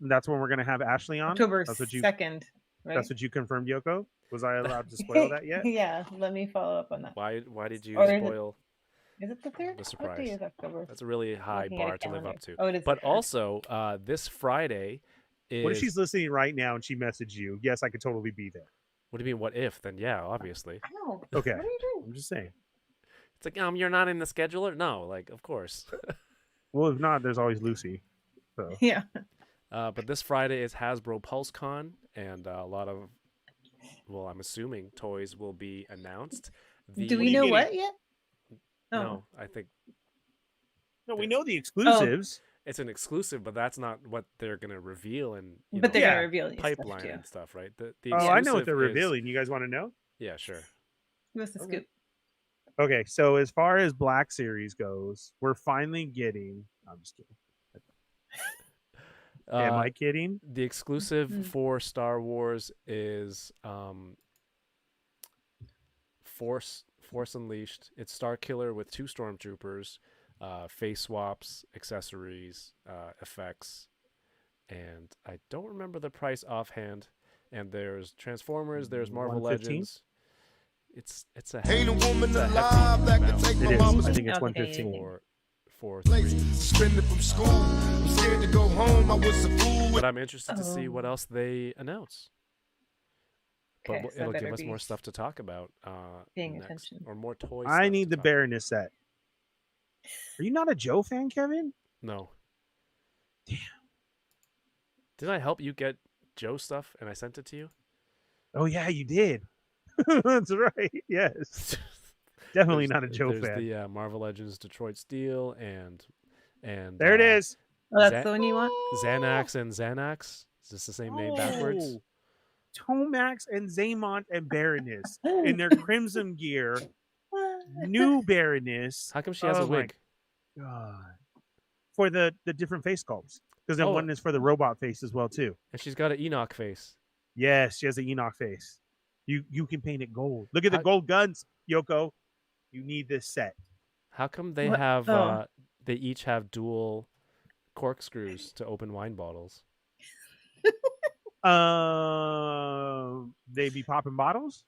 And that's when we're going to have Ashley on? October that's 2nd, right? That's what you confirmed, Yoko? Was I allowed to spoil that yet? Yeah, let me follow up on that. Why did you Or spoil? Is it the 3rd? The What surprise. day is October? That's a really high Looking at a bar to live calendar. up to. Oh, it is But the 3rd. also, this Friday is. What if she's listening right now and she messaged you? Yes, I could totally be there. What do you mean? What if? Then yeah, obviously. Ow, Okay. What are you doing? I'm just saying. It's like you're not in the scheduler. No, like of course. Well, if not, there's always Lucy. So. Yeah. But this Friday is Hasbro PulseCon, and a lot of, well, I'm assuming toys will be announced. Do we know what yet? No, I think. No, we know the exclusives. It's an exclusive, but that's not what they're gonna reveal and But they're gonna reveal pipeline stuff, and stuff, right? The I know what they're exclusive is- revealing. You guys want to know? Yeah, sure. Give us the scoop. Okay, so as far as Black Series goes, we're finally getting. I'm just kidding. Am I kidding? The exclusive for Star Wars is Force Unleashed. It's Star Killer with 2 stormtroopers, face swaps, accessories, effects, and I don't remember the price offhand. And there's Transformers. There's Marvel 115? Legends. It's a Ain't a woman it's a alive that can take It my is. mama's I think it's Okay. 115. for place. 3. Suspended from school. I'm scared to go home. I was a fool. But I'm interested to see what else they announce. Okay, But so I it'll give better us be more stuff to talk about. paying next, attention. or more toys. I need the Baroness set. Are you not a Joe fan, Kevin? No. Damn. Did I help you get Joe stuff and I sent it to you? Oh yeah, you did. That's right. Yes. Definitely not a Joe there's fan. the Marvel Legends Detroit Steel and there it is. Oh, that's the one you want? Xanax and Xanax. Is this the same name backwards? Oh. Tomax and Zaymont and Baroness in their crimson gear. New Baroness. How come she has a wig? God. For the different face sculpts. Because then one is for the robot face as well too. And she's got an Enoch face. Yes, she has an Enoch face. You can paint it gold. Look at the gold guns, Yoko. You need this set. How come they What? have Oh. they each have dual corkscrews to open wine bottles? They be popping bottles?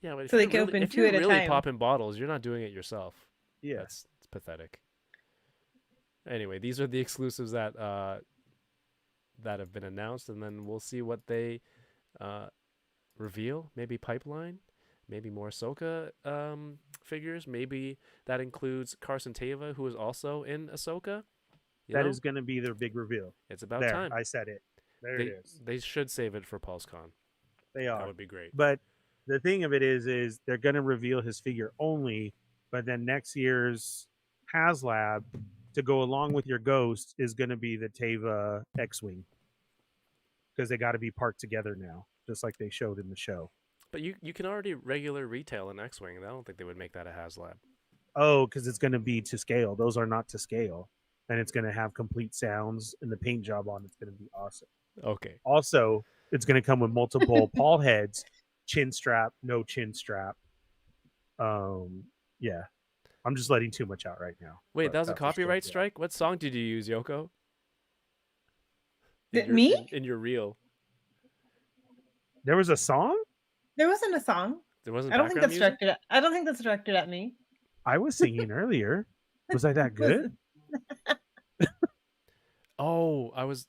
Yeah, but if So they you're can really, open if 2 you're at a really time. popping bottles, you're not doing it yourself. Yeah. It's pathetic. Anyway, these are the exclusives that have been announced, and then we'll see what they reveal. Maybe pipeline, maybe more Ahsoka figures. Maybe that includes Carson Teva, who is also in Ahsoka. That is going to be their big reveal. It's about there, time. I said it. There it is. They should save it for PulseCon. They are. That would be great. But the thing of it is they're going to reveal his figure only, but then next year's HasLab, to go along with your Ghost, is going to be the Teva X-Wing. Because they got to be parked together now, just like they showed in the show. But you can already regular retail an X-Wing, and I don't think they would make that a HasLab. Oh, because it's going to be to scale. Those are not to scale. And it's going to have complete sounds, and the paint job on it's going to be awesome. Okay. Also, it's going to come with multiple pawl heads, chin strap, no chin strap. Yeah. I'm just letting too much out right now. Wait, that was a copyright strike? What song did you use, Yoko? Me? In your reel. There was a song? There wasn't a song. There wasn't. I don't think that's music? directed. I don't think that's directed at me. I was singing earlier. Was I that good? Oh, I was.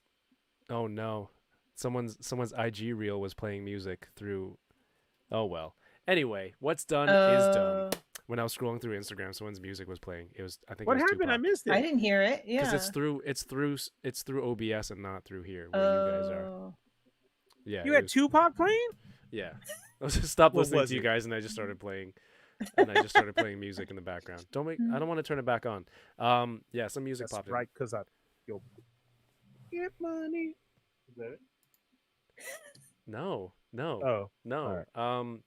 Oh no, someone's IG reel was playing music through. Oh well. Anyway, what's done is done. When I was scrolling through Instagram, someone's music was playing. It was. I think. What it was happened? Tupac. I missed it. I didn't hear it. Yeah. Because it's through OBS and not through here where you guys are. Yeah. You had Tupac playing? Yeah. I was just stopped What listening was to you it? guys and I just started playing. And I just started playing music in the background. I don't want to turn it back on. Yeah, some music That's popped in. right, because I get money. Is that it? No. Oh. No. All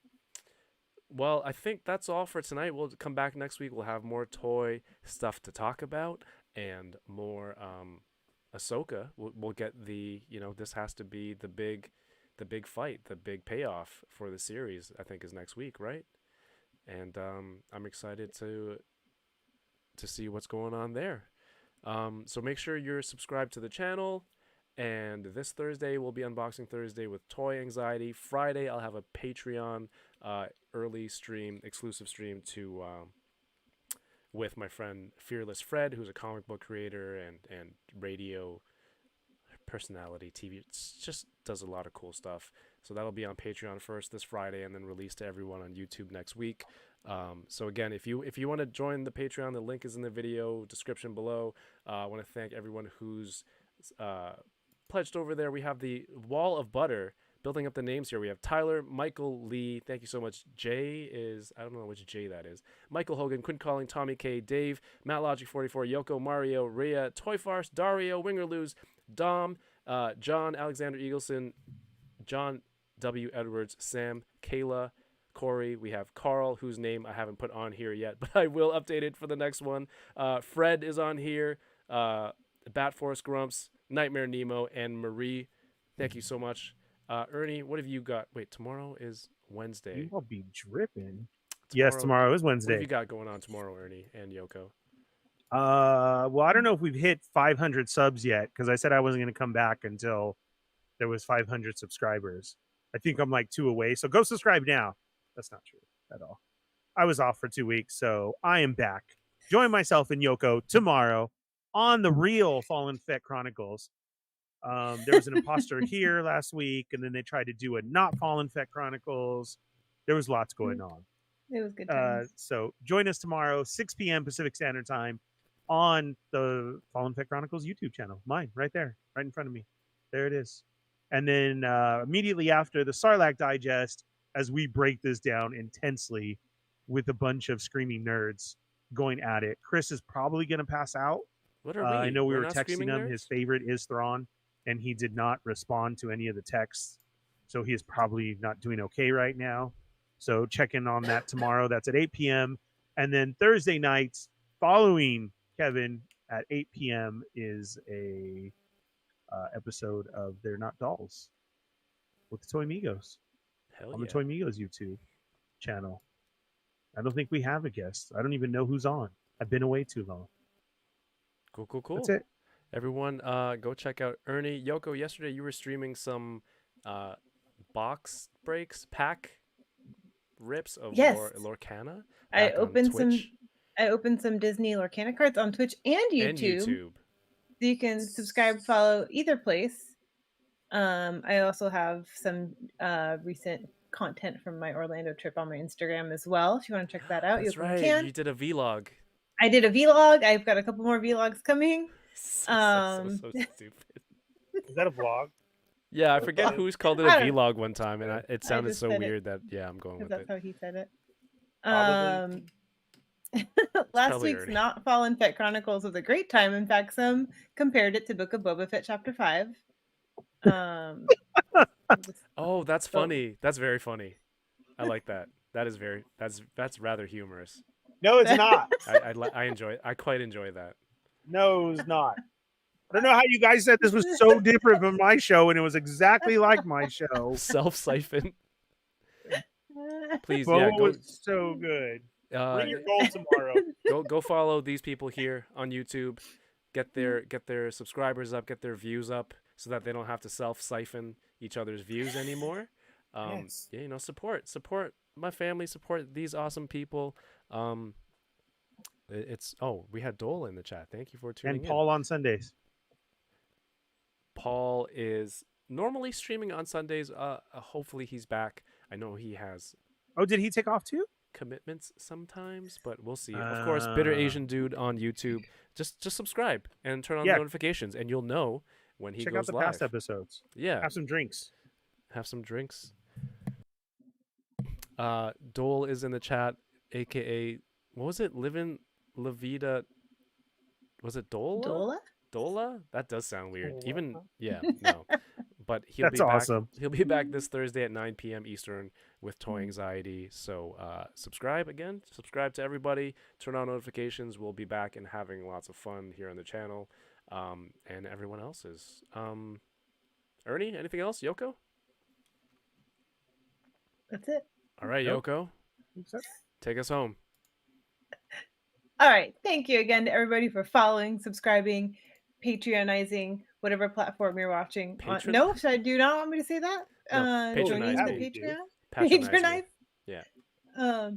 Well, I think that's all for tonight. We'll come back next week. We'll have more toy stuff to talk about and more Ahsoka. We'll get the, this has to be the big fight, the big payoff for the series, I think is next week, right? And I'm excited to see what's going on there. So make sure you're subscribed to the channel. And this Thursday will be Unboxing Thursday with Toy Anxiety. Friday, I'll have a Patreon early stream, exclusive stream to with my friend Fearless Fred, who's a comic book creator and radio personality, TV. It's just does a lot of cool stuff. So that'll be on Patreon first this Friday, and then released to everyone on YouTube next week. So again, if you want to join the Patreon, the link is in the video description below. I want to thank everyone who's pledged over there. We have the Wall of Butter building up the names here. We have Tyler, Michael, Lee. Thank you so much. Jay is, I don't know which Jay that is. Michael Hogan, Quinn Calling, Tommy K, Dave, Matt Logic 44, Yoko, Mario, Rhea, Toy Farce, Dario, Wingerloos, Dom, John, Alexander Eagleson, John W. Edwards, Sam, Kayla, Corey. We have Carl, whose name I haven't put on here yet, but I will update it for the next one. Fred is on here. Bat Force Grumps, Nightmare Nemo, and Marie. Thank you so much. Ernie, what have you got? Wait, tomorrow is Wednesday. I'll be dripping. Yes, tomorrow is Wednesday. What have you got going on tomorrow, Ernie and Yoko? Well, I don't know if we've hit 500 subs yet, because I said I wasn't going to come back until there was 500 subscribers. I think I'm like 2 away, so go subscribe now. That's not true at all. I was off for 2 weeks, so I am back. Join myself and Yoko tomorrow on the real Fallen Fett Chronicles. There was an imposter here last week, and then they tried to do a not Fallen Fett Chronicles. There was lots going on. It was good times. So join us tomorrow, 6 p.m. Pacific Standard Time, on the Fallen Fett Chronicles YouTube channel. Mine, right there, right in front of me. There it is. And then immediately after, the Sarlacc Digest, as we break this down intensely with a bunch of screaming nerds going at it. Chris is probably going to pass out. What are we? I know we We're were not texting screaming him. nerds? His favorite is Thrawn, and he did not respond to any of the texts. So he is probably not doing okay right now. So check in on that tomorrow. That's at 8 p.m. And then Thursday nights following Kevin at 8 p.m. is a episode of They're Not Dolls with the Toy Migos Hell on yeah. the Toy Migos YouTube channel. I don't think we have a guest. I don't even know who's on. I've been away too long. Cool. That's it. Everyone, go check out Ernie. Yoko, yesterday you were streaming some box breaks, pack rips of Yes. Lorcana. I back on opened some Disney Lorcana cards on Twitch and YouTube. So you can subscribe, follow either place. I also have some recent content from my Orlando trip on my Instagram as well. If you want to check that out, That's you right. can. You did a vlog. I did a vlog. I've got a couple more vlogs coming. So stupid. Is that a vlog? Yeah, I forget who's called it a I don't- vlog one time, and it sounded just so said it. weird that I'm going with That's it. how he said it. Probably. Last probably week's Ernie. Not Fallen Fett Chronicles was a great time. In fact, some compared it to Book of Boba Fett Chapter 5. Oh, that's funny. That's very funny. I like that. That's rather humorous. No, it's not. I enjoy it. I quite enjoy that. No, it's not. I don't know how you guys said this was so different from my show, and it was exactly like my show. Self-siphon. Please, Boba yeah, go. was so good. Bring your gold tomorrow. Go follow these people here on YouTube. Get their subscribers up, get their views up, so that they don't have to self-siphon each other's views anymore. Yes. Yeah, support my family, support these awesome people. We had Dole in the chat. Thank you for tuning in. And Paul on Sundays. Paul is normally streaming on Sundays. Hopefully he's back. I know he has Oh, did he take off too? commitments sometimes, but we'll see. Of course, Bitter Asian Dude on YouTube. Just subscribe and turn on the notifications, and you'll know when he Check goes out the live. past episodes. Yeah, Have some drinks. have some drinks. Dole is in the chat, aka what was it? Livin' La Vida. Was it Dola? Dola? That does sound weird. Even no. But he'll That's be back. awesome. He'll be back this Thursday at 9 p.m. Eastern with Toy Anxiety. So subscribe again. Subscribe to everybody. Turn on notifications. We'll be back and having lots of fun here on the channel. And everyone else's. Ernie, anything else? Yoko? That's it. All right, Nope. Yoko. Take us home. All right. Thank you again to everybody for following, subscribing, patronizing, whatever platform you're watching. Patron- No, do you not want me to say that? No, Joining patronize the me. Patreon. Patronize me. Patronize. Yeah.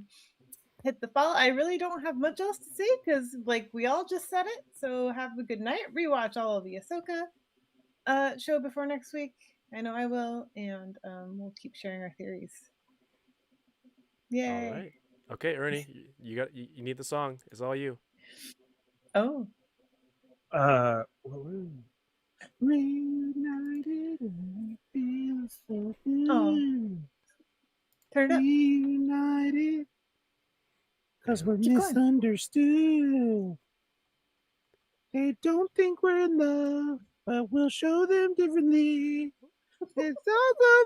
Hit the follow. I really don't have much else to say because, we all just said it. So have a good night. Rewatch all of the Ahsoka show before next week. I know I will, and we'll keep sharing our theories. Yay! All right. Okay, Ernie, you need the song. It's all you. Oh. Reunited and we feel so good. Oh. Turn it up. Reunited. Because we're Keep going. misunderstood. They don't think we're in love, but we'll show them differently. It's all so